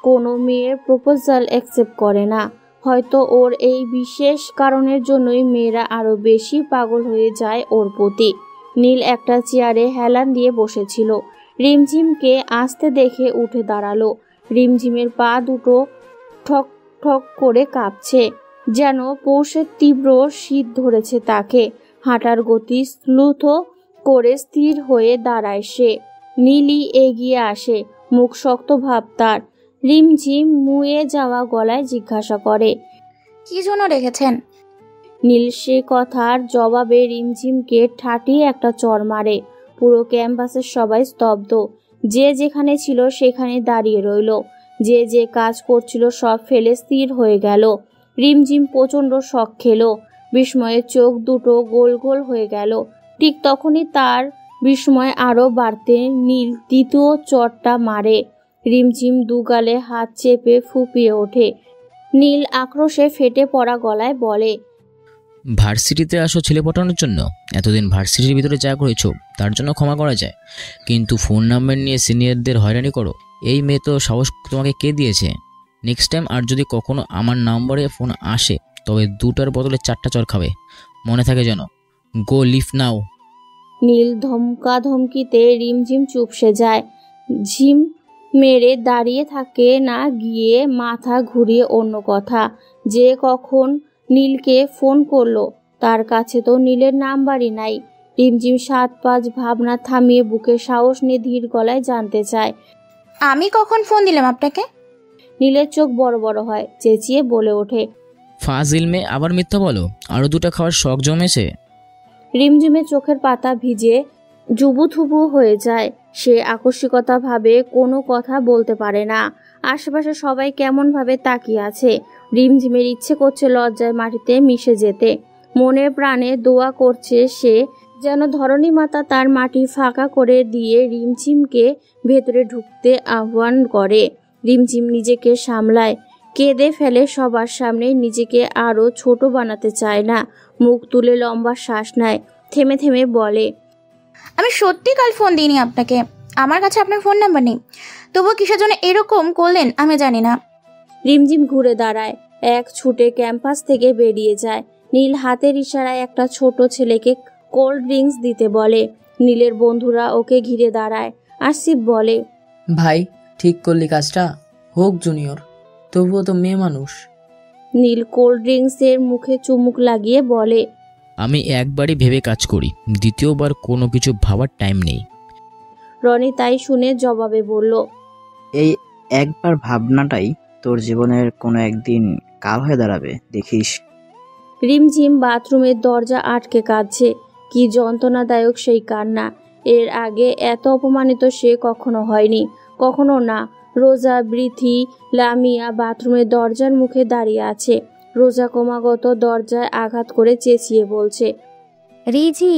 কোনো মেয়ের প্রপোজাল অ্যাকসেপ্ট করে না। হয়তো ওর এই বিশেষ কারণের জন্যই মেয়েরা আরো বেশি পাগল হয়ে যায় ওর প্রতি। নীল একটা চেয়ারে হেলান দিয়ে বসেছিল। রিমঝিমকে আসতে দেখে উঠে দাঁড়ালো। রিমঝিমের পা দুটো ঠক ঠক করে কাঁপছে, যেন পৌষের তীব্র শীত ধরেছে তাকে। হাঁটার গতি স্লুথ করে স্থির হয়ে দাঁড়ায় সে। নীলই এগিয়ে আসে, মুখ শক্ত ভাব তার। রিমঝিম মুয়ে যাওয়া গলায় জিজ্ঞাসা করে, কি জন্য রেখেছেন? নীল সে কথার জবাবে রিমঝিমকে ঠাটিয়ে একটা চড় মারে। পুরো ক্যাম্পাসের সবাই স্তব্ধ। যে যেখানে ছিল সেখানে দাঁড়িয়ে রইল। যে যে কাজ করছিল সব ফেলে স্থির হয়ে গেল। রিমঝিম প্রচণ্ড শক খেল। বিস্ময়ে চোখ দুটো গোল গোল হয়ে গেল। ঠিক তখনই তার বিস্ময় আরও বাড়তে নীল দ্বিতীয় চড়টা মারে। রিমঝিম দুগালে হাত চেপে ফুঁপিয়ে ওঠে। নীল আক্রোশে ফেটে পড়া গলায় বলে, ভার্সিটিতে আসো ছেলে পটানোর জন্য? এতদিন ভার্সিটির ভিতরে যা করেছো তার জন্য ক্ষমা করা যায়, কিন্তু ফোন নাম্বার নিয়ে সিনিয়রদের হয়রানি করো, এই মেয়ে তো সাহস তোমাকে কে দিয়েছে? নেক্সট টাইম আর যদি কখনো আমার নম্বরে ফোন আসে তবে 2টার বদলে 4টা চর খাবে, মনে থাকে যেন। গো লিভ নাও। নীল ধমকা ধমকিতে রিমঝিম চুপসে যায়। ঝিম মেরে দাঁড়িয়ে থাকে না গিয়ে মাথা ঘুরিয়ে অন্য কথা। যে কখন নীলকে ফোন করলো তার কাছে তো নীলের নাম্বারই নাই। রিমঝিম 7-5 ভাবনা থামিয়ে বুকে সাহস নিয়ে ধীর গলায় জানতে চায়, আমি কখন ফোন দিলাম আপনাকে? নীলের চোখ বড় বড় হয়, চেঁচিয়ে বলে ওঠে, ফাজিল মেয়ে, আবার মিথ্যা বলো। আরও 2টা খাওয়ার শখ জমেছে। রিমঝিমের চোখের পাতা ভিজে জুবুথুবু হয়ে যায়। সে আকস্মিকতা ভাবে কোনো কথা বলতে পারে না। আশেপাশে সবাই কেমন ভাবে তাকিয়ে আছে। রিমঝিমের ইচ্ছে করছে লজ্জায় মাটিতে মিশে যেতে। মনে প্রাণে দোয়া করছে সে যেন ধরণী মাতা তার মাটি ফাঁকা করে দিয়ে রিমঝিমকে ভেতরে ঢুকতে আহ্বান করে। রিমঝিম নিজেকে সামলায়, কেঁদে ফেলে সবার সামনে। নিজেকে আরও ছোট বানাতে চায় না। মুখ তুলে লম্বা শ্বাস নেয়, থেমে থেমে বলে, আমি সত্যি কাল ফোন দিইনি আপনাকে। আমার কাছে আপনার ফোন নাম্বার নেই। তবুও কিসের জন্য এরকম করলেন আমি জানি না। রিমঝিম ঘুরে দাঁড়ায়, এক ছুটে ক্যাম্পাস থেকে বেরিয়ে যায়। নীল হাতের ইশারায় একটা ছোট ছেলেকে কোল্ড ড্রিঙ্কস দিতে বলে। নীলের বন্ধুরা ওকে ঘিরে দাঁড়ায়। আসিফ বলে, ভাই ঠিক করলি কাজটা, হোক জুনিয়র, তবুও তো মেয়ে মানুষ। নীল কোল্ড ড্রিঙ্কসের মুখে চুমুক লাগিয়ে বলে, আমি একবারই ভেবে কাজ করি, দ্বিতীয়বার কোনো কিছু ভাবার টাইম নেই। রনি তাই শুনে জবাবে বলল, এই একবার ভাবনাটাই তোর জীবনের কোনো একদিন কাল হয়ে দাঁড়াবে, দেখিস। রিমঝিম বাথরুমের দরজা আটকে কাঁদছে। কি যন্ত্রণাদায়ক সেই কান্না। এর আগে এত অপমানিত সে কখনো হয়নি, কখনো না। রোজা, বৃথি, লামিয়া বাথরুমের দরজার মুখে দাঁড়িয়ে আছে। রোজা ক্রমাগত দরজায় আঘাত করে চেঁচিয়ে বলছে, রিজি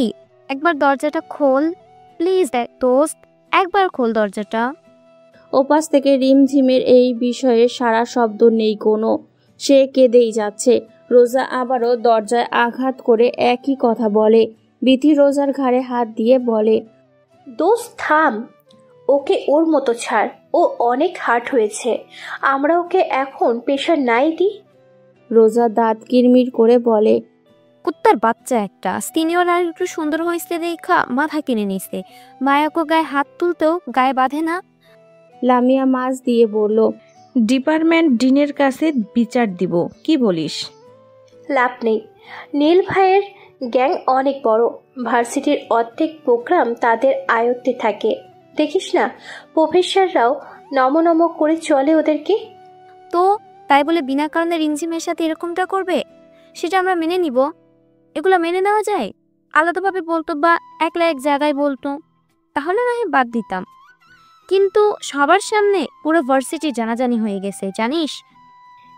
একবার দরজাটা খোল প্লিজ দোস্ত, একবার খোল দরজাটা। ওপাশ থেকে রিমঝিমের এই বিষয়ে সারা শব্দ নেই কোনো। সে কেঁদেই যাচ্ছে। রোজা আবারও দরজায় আঘাত করে একই কথা বলে। বিথি রোজার ঘাড়ে হাত দিয়ে বলে, দোস্ত থাম, ওকে ওর মতো ছাড়, ও অনেক হার্ট হয়েছে, আমরা ওকে এখন প্রেশার নাই দিই। রোজা দাঁত কিরমির করে বলে, কুত্তার বাচ্চা একটা, সিনিয়র আর একটু সুন্দর হয়েছে দেখা মাথা কিনে নিছে, মায়াকো গায়ে হাত তুলতেও গায়ে বাঁধে না। লামিয়া মাছ দিয়ে বলল, ডিপার্টমেন্ট ডিনের কাছে বিচার দিব, কি বলিস? লাভ নেই, নীল ভাইয়ের গ্যাং অনেক বড়, ভার্সিটির অর্ধেক প্রোগ্রাম তাদের আয়ত্তে থাকে। দেখিস না প্রফেসররাও নম করে চলে ওদেরকে। তো তাই বলে বিনা কারণে রিমঝিমের সাথে এরকমটা করবে? সেটা আমরা মেনে নিব? এগুলো মেনে নেওয়া যায়? আলাদাভাবে বলতো বা একলা এক জায়গায় বলতো তাহলে না হয় বাদ দিতাম, কিন্তু সবার সামনে পুরো ভার্সিটি জানাজানি হয়ে গেছে জানিস।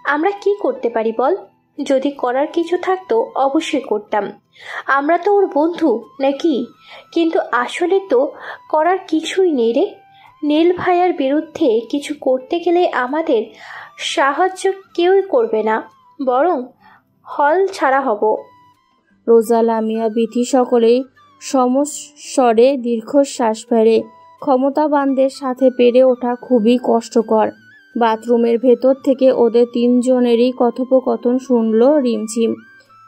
আমরা কি করতে পারি বল? যদি করার কিছু থাকতো অবশ্যই করতাম, আমরা তো ওর বন্ধু নাকি? কিন্তু আসলে তো করার কিছুই নেই রে। নীল ভাইয়ার বিরুদ্ধে কিছু করতে গেলে আমাদের সাহায্য কেউই করবে না, বরং হল ছাড়া হব। রোজা, লামিয়া, বিথি সকলেই সমস্বরে দীর্ঘশ্বাস ফেলে। ক্ষমতাবানদের সাথে পেরে ওঠা খুবই কষ্টকর। বাথরুমের ভেতর থেকে ওদের তিনজনেরই কথোপকথন শুনল রিমঝিম।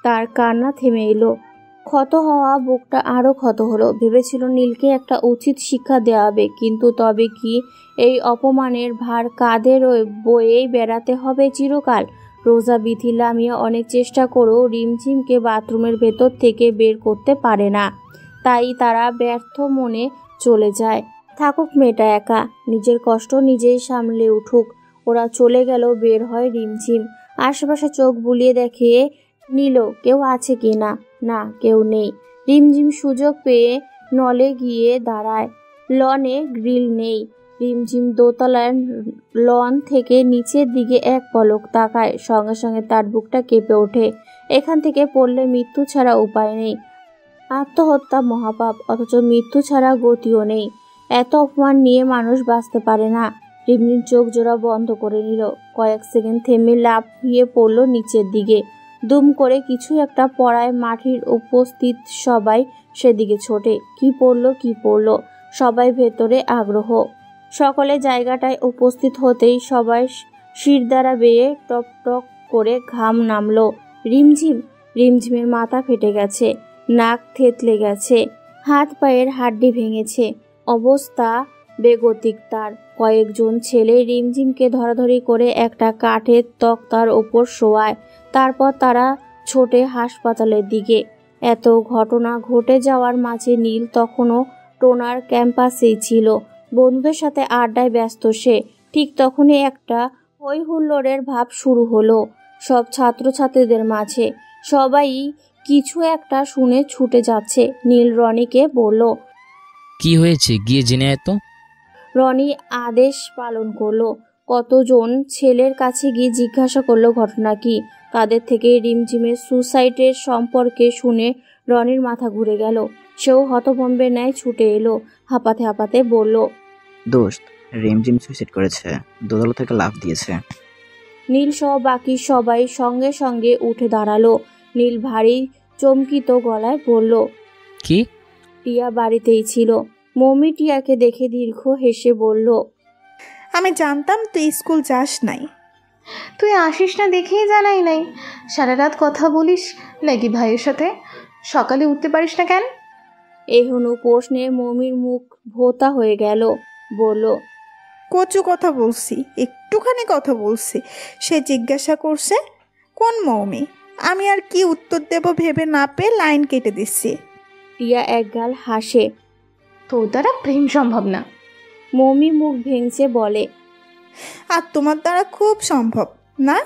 তার কান্না থেমে এলো। ক্ষত হওয়া বুকটা আরও ক্ষত হলো। ভেবেছিল নীলকে একটা উচিত শিক্ষা দেওয়া হবে, কিন্তু তবে কি এই অপমানের ভার কাঁধে বয়েই বেড়াতে হবে চিরকাল? রোজা বিথি লামিয়া অনেক চেষ্টা করেও রিমঝিমকে বাথরুমের ভেতর থেকে বের করতে পারে না। তাই তারা ব্যর্থ মনে চলে যায়। থাকুক মেয়েটা একা, নিজের কষ্ট নিজেই সামলে উঠুক। ওরা চলে গেল। বের হয় রিমঝিম। আশেপাশে চোখ বুলিয়ে দেখে নিল কেউ আছে কি না। না, কেউ নেই। রিমঝিম সুযোগ পেয়ে নলে গিয়ে দাঁড়ায়। লনে গ্রিল নেই। রিমঝিম দোতলার লন থেকে নিচের দিকে এক পলক তাকায়। সঙ্গে সঙ্গে তার বুকটা কেঁপে ওঠে। এখান থেকে পড়লে মৃত্যু ছাড়া উপায় নেই। আত্মহত্যা মহাপাপ, অথচ মৃত্যু ছাড়া গতিও নেই। এত অপমান নিয়ে মানুষ বাঁচতে পারে না। রিমঝিম চোখ জোড়া বন্ধ করে নিল। কয়েক সেকেন্ড থেমে লাফিয়ে পড়ল নিচের দিকে। দুম করে কিছু একটা পড়ায় মাটির উপস্থিত সবাই সেদিকে ছোটে। কি পড়ল? সবাই ভেতরে আগ্রহ। সকলে জায়গাটায় উপস্থিত হতেই সবাই শিরদাঁড়া বেয়ে টপ টপ করে ঘাম নামলো। রিমঝিমের মাথা ফেটে গেছে, নাক থেতলে গেছে, হাত পায়ের হাড্ডি ভেঙেছে। অবস্থা বেগতিক তার। কয়েকজন ছেলে রিমঝিমকে ধরাধরি করে একটা কাঠের তক্তার ওপর শোয়ায়। তারপর তারা ছোটে হাসপাতালের দিকে। এত ঘটনা ঘটে যাওয়ার মাঝে নীল তখনও টোনার ক্যাম্পাসেই ছিল। বন্ধুদের সাথে আড্ডায় ব্যস্ত সে। ঠিক তখনই একটা হই হুল্লোড়ের ভাব শুরু হলো সব ছাত্রছাত্রীদের মাঝে। সবাই কিছু একটা শুনে ছুটে যাচ্ছে। নীল রনিকে বলল, কি হয়েছে গিয়ে জেনে আয় তো। রনি আদেশ পালন করলো। কতজন ছেলের কাছে গিয়ে জিজ্ঞাসা করলো ঘটনা কি। তাদের থেকে রিমঝিমের সুসাইডের সম্পর্কে শুনে রনির মাথা ঘুরে গেল। সেও হতভম্বের ন্যায় ছুটে এলো। হাঁপাতে হাঁপাতে বলল, দোস্ত, রিমঝিম সুইসাইড করেছে, দোতলা থেকে লাফ দিয়েছে। নীল সহ বাকি সবাই সঙ্গে সঙ্গে উঠে দাঁড়ালো। নীল ভারী চমকিত গলায় বলল, কি? টিয়া বাড়িতেই ছিল। মমি টিয়াকে দেখে দীর্ঘ হেসে বলল, আমি জানতাম তুই স্কুল যাস নাই। তুই আসিস না দেখেই জানাই নাই। সারা রাত কথা বলিস নাকি ভাইয়ের সাথে? সকালে উঠতে পারিস না কেন? এহনু প্রশ্নে মমির মুখ ভোতা হয়ে গেল। বলল, কচু কথা বলছি, একটুখানি কথা বলছি। সে জিজ্ঞাসা করছে কোন মৌমি। আমি আর কি উত্তর দেব ভেবে না পেয়ে লাইন কেটে দিচ্ছি। টিয়া একগাল হাসে। তোর দ্বারা প্রেম সম্ভব না। মমি মুখ ভেঙচে বলে, আর তোমার দ্বারা খুব সম্ভব না।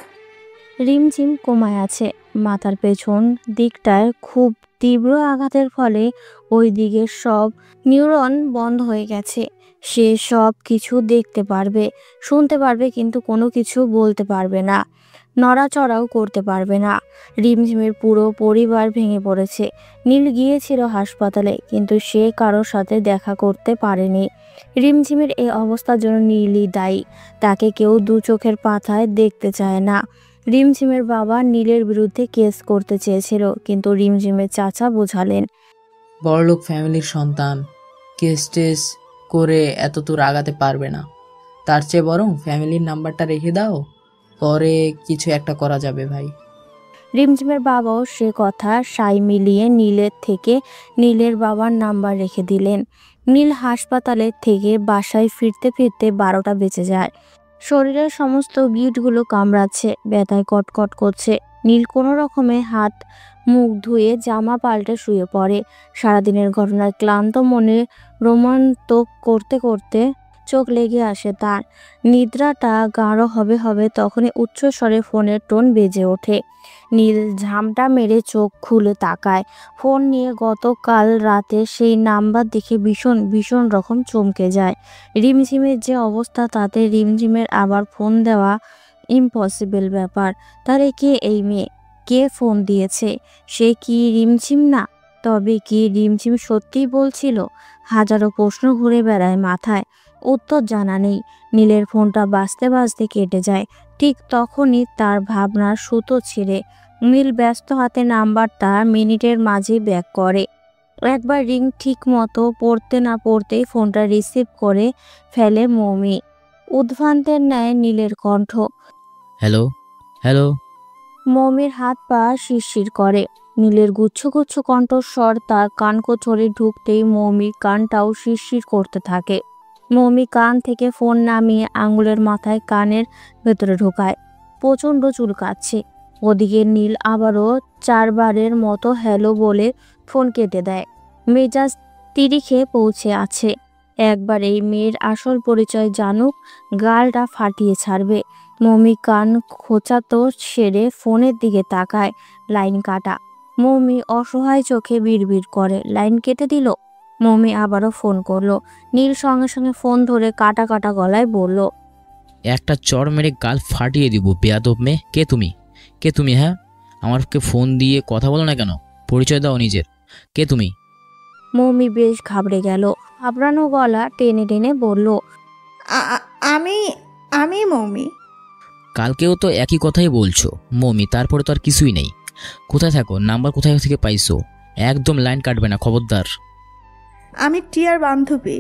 রিমঝিম কোমায় আছে। মাথার পেছন দিকটায় খুব তীব্র আঘাতের ফলে ওই দিকের সব নিউরন বন্ধ হয়ে গেছে। সে সব কিছু দেখতে পারবে, শুনতে পারবে, কিন্তু কোনো কিছু বলতে পারবে না, নড়াচড়াও করতে পারবে না। রিমঝিমের পুরো পরিবার ভেঙে পড়েছে। নীল গিয়েছিল হাসপাতালে, কিন্তু সে কারোর সাথে দেখা করতে পারেনি। রিমঝিমের এই অবস্থার জন্য নীলই দায়ী। তাকে কেউ দু চোখের পাতায় দেখতে চায় না। রিমঝিমের বাবা নীলের বিরুদ্ধে কেস করতে চেয়েছিল, কিন্তু রিমঝিমের চাচা বোঝালেন, বড়লোক ফ্যামিলির সন্তান, কেস টেস করে এত দূর আগাতে পারবে না। তার চেয়ে বরং ফ্যামিলির নাম্বারটা রেখে দাও, পরে কিছু একটা করা যাবে ভাই। রিমঝিমের বাবাও সে কথা সাই মিলিয়ে নীলের থেকে নীলের বাবার নাম্বার রেখে দিলেন। নীল হাসপাতালের থেকে বাসায় ফিরতে ফিরতে 12টা বেজে যায়। শরীরের সমস্ত গিঁটগুলো কামড়াচ্ছে, ব্যথায় কটকট করছে। নীল কোনো রকমে হাত মুখ ধুয়ে জামা পাল্টে শুয়ে পড়ে। সারাদিনের ঘটনার ক্লান্ত মনে রোমান্তক করতে করতে চোখ লেগে আসে তার। নিদ্রাটা গাঢ় হবে তখনই উচ্চস্বরে ফোনের টোন বেজে ওঠে। নীল ঝামটা মেরে চোখ খুলে তাকায়। ফোন নিয়ে গতকাল রাতে সেই নাম্বার দেখে ভীষণ রকম চমকে যায়। রিমঝিমের যে অবস্থা, তাতে রিমঝিমের আবার ফোন দেওয়া ইম্পসিবল ব্যাপার। তাহলে কে এই মেয়ে? কে ফোন দিয়েছে? সে কি রিমঝিম না? তবে কি রিমঝিম সত্যিই বলছিল? হাজারো প্রশ্ন ঘুরে বেড়ায় মাথায়, উত্তর জানা নেই। নীলের ফোনটা বাজতে বাজতে কেটে যায়। ঠিক তখনই তার ভাবনার সুতো ছিঁড়ে নীল ব্যস্ত হাতে নাম্বারটা মিনিটের মাঝে ব্যাক করে। একবার রিং ঠিক মতো পড়তে না পড়তেই ফোনটা রিসিভ করে ফেলে মমি। উদ্ভ্রান্তের ন্যায় নীলের কণ্ঠ। Hello hello. মমির হাত পা শিরশির করে। নীলের গুচ্ছ গুচ্ছ কণ্ঠস্বর তার কানকোচরে ঢুকতেই মমির কানটাও শিরশির করতে থাকে। মমি কান থেকে ফোন নামিয়ে আঙুলের মাথায় কানের ভেতরে ঢোকায়। প্রচণ্ড চুলকাচ্ছে। ওদিকে নীল আবারও 4 বারের মতো হ্যালো বলে ফোন কেটে দেয়। মেজাজ তিরিখে পৌঁছে আছে। একবার এই মেয়ের আসল পরিচয় জানুক, গালটা ফাটিয়ে ছাড়বে। মমি কান খোঁচাতো সেরে ফোনের দিকে তাকায়। লাইন কাটা। মমি অসহায় চোখে বিড়বিড় করে, লাইন কেটে দিল। মমি আবারও ফোন করলো। নীল সঙ্গে সঙ্গে ফোন ধরে কাটা কাটা গলায় বলল, একটা চড় মেরে গাল ফাটিয়ে দিব বেয়াদব মেয়ে। কে তুমি? কে তুমি? হ্যাঁ, আমাকে ফোন দিয়ে কথা বলো না কেন? পরিচয় দাও নিজের। কে তুমি? মমি বেশ ঘাবড়ে গেল। ঘাবড়ানো গলা টেনে টেনে বলল, আমি আমি মমি। কালকেও তো একই কথাই বলছো মমি, তারপরে তো আর কিছুই নেই। কোথায় থাকো? নাম্বার কোথায় থেকে পাইছো? একদম লাইন কাটবে না, খবরদার। আমি টিয়ার বান্ধবী।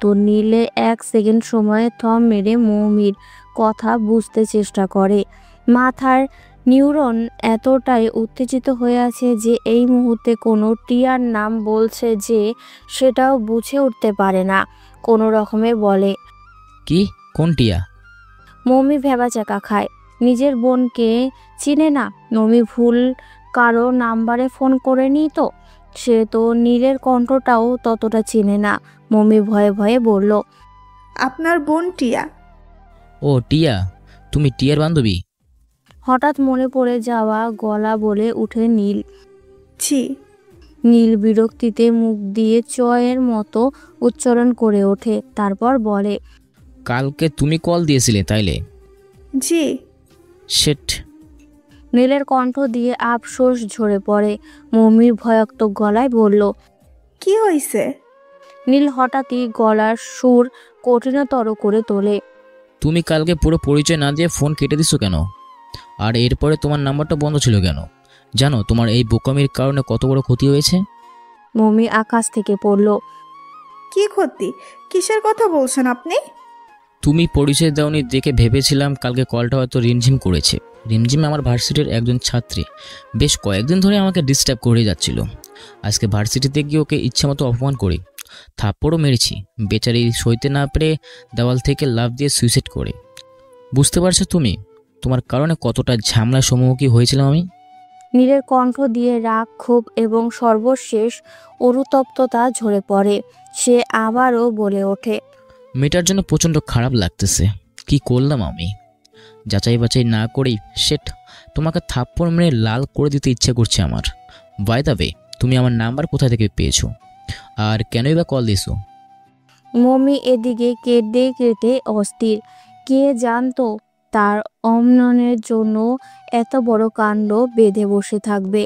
তো নীলে 1 সেকেন্ড সময় থম মেরে মমির কথা বুঝতে চেষ্টা করে। মাথার নিউরন এতটাই উত্তেজিত হয়ে আছে যে এই মুহূর্তে কোনো টিয়ার নাম বলছে যে সেটাও বুঝে উঠতে পারে না। কোনো রকমে বলে, কি? কোন টিয়া? মমি ভেবাচাকা খায়। নিজের বোনকে চিনে না। মমি ভুল কারো নাম্বারে ফোন করেনি তো? সে তো নীলের কণ্ঠটাও ততটা চিনে না। মমি ভয়ে ভয়ে বলল, আপনার বোন টিয়া। ও টিয়া, তুমি টিয়ার বান্ধবী? হঠাৎ মনে পড়ে যাওয়া গলা বলে উঠে নীল। জি। নীল বিরক্তিতে মুখ দিয়ে চয়ের মতো উচ্চারণ করে ওঠে। তারপর বলে, কালকে তুমি কল দিয়েছিলে তাইলে? জি। শিট। নীলের কণ্ঠ দিয়ে আফসোস ঝরে পড়ে। মমির ভয়াক্ত গলায় বলল, কি হয়েছে? নীল হঠাৎই গলার সুর কঠিনতর করে তোলে। তুমি কালকে পুরো পরিচয় না দিয়ে ফোন কেটে দিছো কেন? আর এরপরে তোমার নাম্বারটা বন্ধ ছিল কেন? জানো তোমার এই বোকামির কারণে কত বড় ক্ষতি হয়েছে? মমি আকাশ থেকে পড়ল। কি ক্ষতি? কিসের কথা বলছেন আপনি? তুমি পরিচয় দাওনি দেখে ভেবেছিলাম কালকে কলটা হয়তো রিমঝিম করেছে। রিমঝিম আমার ভার্সিটির একজন ছাত্রী। বেশ কয়েকদিন ধরে আমাকে ডিস্টার্ব করে যাচ্ছিল। আজকে ভার্সিটিতে গিয়ে ওকে ইচ্ছামতো অপমান করি, থাপ্পড়ও মেরেছি। বেচারি সইতে না পেরে দেওয়াল থেকে লাফ দিয়ে সুইসাইড করে। বুঝতে পারছো তুমি তোমার কারণে কতটা ঝামেলার সম্মুখীন হয়েছিলাম আমি? নীলের কণ্ঠ দিয়ে রাগ, ক্ষোভ এবং সর্বশেষ অনুতপ্ততা ঝরে পড়ে। সে আবারও বলে ওঠে, মেয়েটার জন্য প্রচণ্ড খারাপ লাগতেছে। কি করলাম আমি? যাচাই বাছাই না করেই সেট তোমাকে থাপ্পড় মেরে লাল করে দিতে ইচ্ছে করছে আমার। বাই দ্য ওয়ে, তুমি আমার নাম্বার কোথা থেকে পেয়েছো আর কেনই বা কল দিয়েছো? মমি এদিকে কেটে কেটে অস্থির। কে জানতো তার অমননের জন্য এত বড় কাণ্ড বেঁধে বসে থাকবে।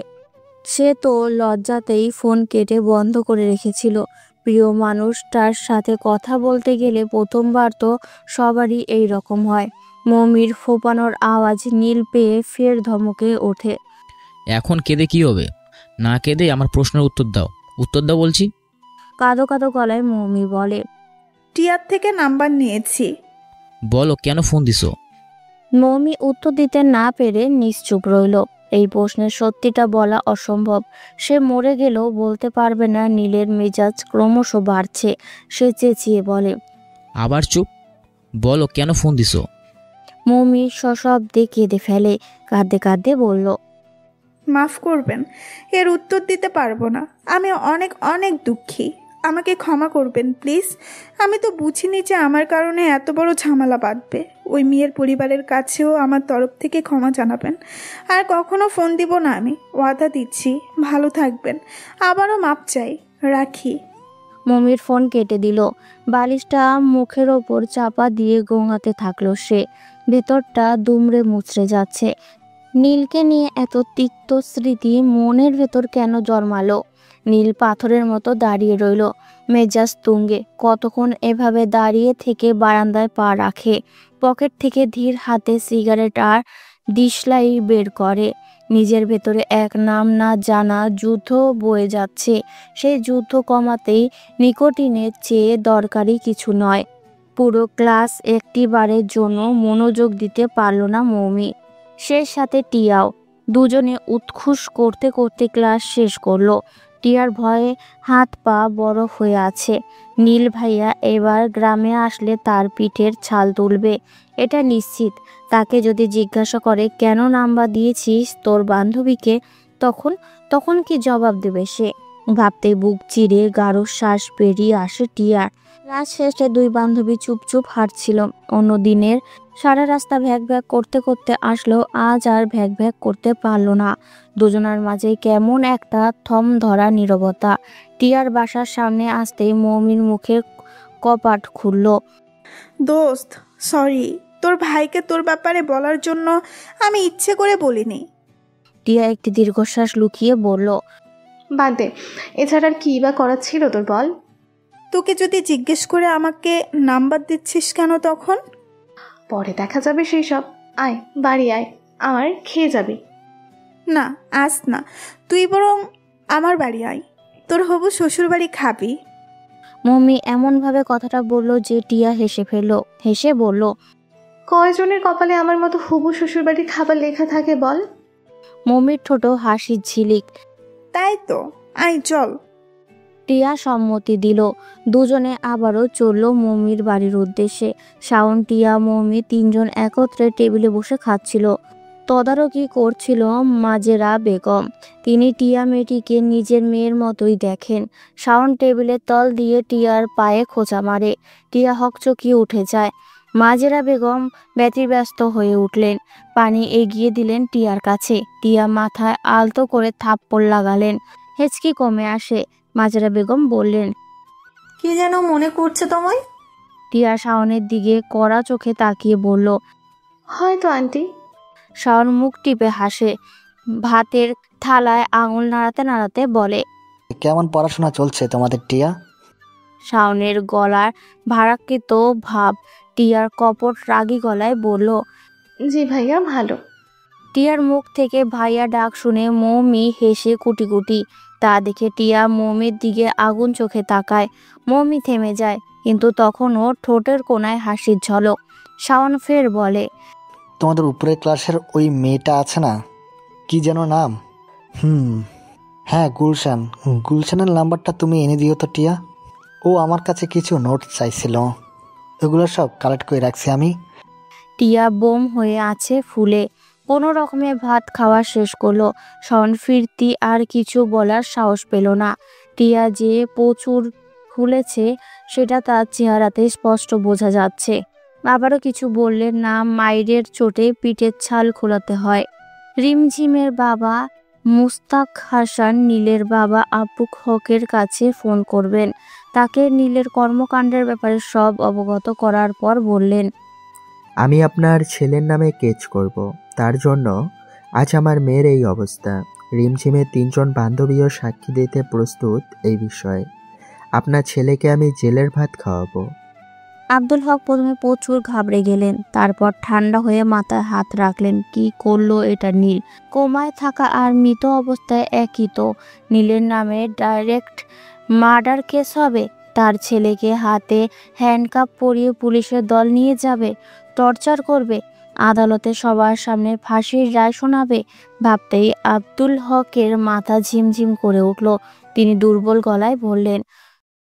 সে তো লজ্জাতেই ফোন কেটে বন্ধ করে রেখেছিল। প্রিয় মানুষটার সাথে কথা বলতে গেলে প্রথমবার তো সবারই এই রকম হয়। মমির ফোপানোর আওয়াজ নীল পেয়ে ফের ধমকে ওঠে। এখন কেঁদে কি হবে? না কেঁদে আমার প্রশ্নের উত্তর দাও। উত্তর দাও বলছি। কাঁদো কাঁদো গলায় মমি বলে, টিয়ার থেকে নাম্বার নিয়েছি। বলো কেন ফোন দিছো? মমি উত্তর দিতে না পেরে নিশ্চুপ রইল। এই প্রশ্নের সত্যিটা বলা অসম্ভব। সে মরে গেলেও বলতে পারবে না। নীলের মেজাজ ক্রমশ বাড়ছে। সে চেঁচিয়ে বলে, আবার চুপ? বলো কেন ফোন দিছো? মমি সশব্দে কেঁদে ফেলে। কাঁদতে কাঁদতে বলল, মাফ করবেন, এর উত্তর দিতে পারবো না। আমি অনেক অনেক দুঃখী। আমাকে ক্ষমা করবেন প্লিজ। আমি তো বুঝিনি যে আমার কারণে এত বড় ঝামেলা বাঁধবে। ওই মেয়ের পরিবারের কাছেও আমার তরফ থেকে ক্ষমা জানাবেন। আর কখনো ফোন দিব না আমি, ওয়াদা দিচ্ছি। ভালো থাকবেন। আবারও মাপ চাই। রাখি। মমির ফোন কেটে দিল। বালিশটা মুখের ওপর চাপা দিয়ে গোঙাতে থাকলো সে। ভেতরটা দুমড়ে মুচড়ে যাচ্ছে। নীলকে নিয়ে এত তিক্ত স্মৃতি মনের ভেতর কেন জন্মালো? নীল পাথরের মতো দাঁড়িয়ে রইল, মেজাজ তুঙ্গে। কতক্ষণ এভাবে দাঁড়িয়ে থেকে বারান্দায় পা রাখে। পকেট থেকে ধীর হাতে সিগারেট আর দিশলাই বের করে। নিজের ভেতরে এক নাম না জানা যুদ্ধ বয়ে যাচ্ছে। সেই যুদ্ধ কমাতেই নিকোটিনের চেয়ে দরকারি কিছু নয়। পুরো ক্লাস একটিবারের জন্য মনোযোগ দিতে পারল না মৌমি, সে সাথে টিয়াও। দুজনে উৎখুস করতে করতে ক্লাস শেষ করলো। টিয়ার ভয়ে হাত পা বরফ হয়ে আছে। নীল ভাইয়া এবার গ্রামে আসলে তার পিঠের ছাল তুলবে, এটা নিশ্চিত। তাকে যদি জিজ্ঞাসা করে কেন নাম্বার দিয়েছিস তোর বান্ধবীকে, তখন কি জবাব দেবে সে? ভাবতে বুক চিরে গাঢ় শ্বাস বেরিয়ে আসে টিয়ার। রাত শেষে দুই বান্ধবী চুপচুপ হাঁটছিল। অন্য দিনের সারা রাস্তা ভ্যাক ভ্যাক করতে করতে আসলেও আজ আর ভ্যাক ভ্যাক করতে পারল না। দুজনার মাঝে কেমন একটা থম ধরা নীরবতা। টিয়ার বাসার সামনে আসতেই মৌমির মুখে কপাট খুলল। দোস্ত, সরি, তোর ভাইকে তোর ব্যাপারে বলার জন্য আমি ইচ্ছে করে বলিনি। টিয়া একটি দীর্ঘশ্বাস লুকিয়ে বলল, বাদ দে, এছাড়া আর কি বা করার ছিল তোর, বল। তোকে যদি জিজ্ঞেস করে আমাকে নাম্বার দিচ্ছিস কেন তখন? পরে দেখা যাবে সেই সব। আয় বাড়ি আয়, আমার খেয়ে যাবি। না, আস না, তুই বরং আমার বাড়ি আয়, তোর হবু শ্বশুর বাড়ি খাবি। মম্মি এমনভাবে কথাটা বলল যে টিয়া হেসে ফেলল। হেসে বলল, কয়জনের কপালে আমার মতো হবু শ্বশুরবাড়ির খাবার লেখা থাকে বল। মম্মির ঠোঁটো হাসির ঝিলিক। তাই তো, আয় চল। টিয়া সম্মতি দিল। দুজনে আবারও চলল মম্মির বাড়ির উদ্দেশ্যে। শাওন, টিয়া, মম্মি তিনজন একত্রে টেবিলে বসে খাচ্ছিল। তদারকি করছিল মাজেরা বেগম। তিনি টিয়া মেয়েটিকে নিজের মেয়ের মতোই দেখেন। শাওন টেবিলের তল দিয়ে টিয়ার পায়ে খোঁচা মারে। টিয়া হকচকিয়ে উঠে যায়। মাজেরা বেগম ব্যতিব্যস্ত হয়ে উঠলেন। পানি এগিয়ে দিলেন টিয়ার কাছে। টিয়া মাথায় আলতো করে থাপ্পড় লাগালেন। হেঁচকি কমে আসে। মাজেরা বেগম বললেন, কি যেন মনে করছে তোমায়? টিয়া শাওনের দিকে কড়া চোখে তাকিয়ে বলল, হয়তো আন্টি। শাওন মুখ টিপে হাসে। ভাতের থালায় আঙুল নাড়াতে নাড়াতে বলে, কেমন পড়াশোনা চলছে তোমাদের টিয়া? শাওনের গলার ভারাক্রান্ত ভাব। টিয়ার কপট রাগী গলায় বলল, জি ভাইয়া, ভালো। টিয়ার মুখ থেকে ভাইয়া ডাক শুনে মৌমি হেসে কুটি কুটি। তা দেখে টিয়া মৌমির দিকে আগুন চোখে তাকায়। মৌমি থেমে যায়, কিন্তু তখনও ঠোঁটের কোনায় হাসির ঝলক। শাওন ফের বলে, তোমাদের উপরের ক্লাসের ওই মেয়েটা আছে না, কি যেন নাম? হ্যাঁ, গুলশান। গুলশানের নাম্বারটা তুমি এনে দিও তো টিয়া। ও আমার কাছে কিছু নোট চাইছিল, ওগুলো সব কালেক্ট করে রাখছি আমি। টিয়া বোম হয়ে আছে ফুলে। কোনো রকমে ভাত খাওয়া শেষ করলো। শাওন ফিরতি আর কিছু বলার সাহস পেল না। টিয়া যে প্রচুর ফুলেছে সেটা তার চেহারাতে স্পষ্ট বোঝা যাচ্ছে। আবারও কিছু বললেন না। মাইরের চোটে পিঠের ছাল খোলাতে হয়। রিমঝিমের বাবা মুস্তাক হাসান নীলের বাবা আব্বু হকের কাছে ফোন করবেন। তাকে নীলের কর্মকাণ্ডের ব্যাপারে সব অবগত করার পর বললেন, আমি আপনার ছেলের নামে কেস করব। তার জন্য আজ আমার মেয়ের এই অবস্থা। রিমঝিমের 3 জন বান্ধবীও সাক্ষী দিতে প্রস্তুত এই বিষয়ে। আপনার ছেলেকে আমি জেলের ভাত খাওয়াবো। আব্দুল হক প্রথমে প্রচুর ঘাবড়ে গেলেন, তারপর ঠান্ডা হয়ে মাথায় হাত রাখলেন। কি করলো এটা নীল? কোমায় থাকা আর মৃত অবস্থায় একই তো। নীলের নামে ডাইরেক্ট মার্ডার কেস হবে। তার ছেলেকে হাতে হ্যান্ডকাপ পরিয়ে পুলিশের দল নিয়ে যাবে, টর্চার করবে, আদালতে সবার সামনে ফাঁসির রায় শোনাবে। ভাবতেই আব্দুল হকের মাথা ঝিমঝিম করে উঠল। তিনি দুর্বল গলায় বললেন,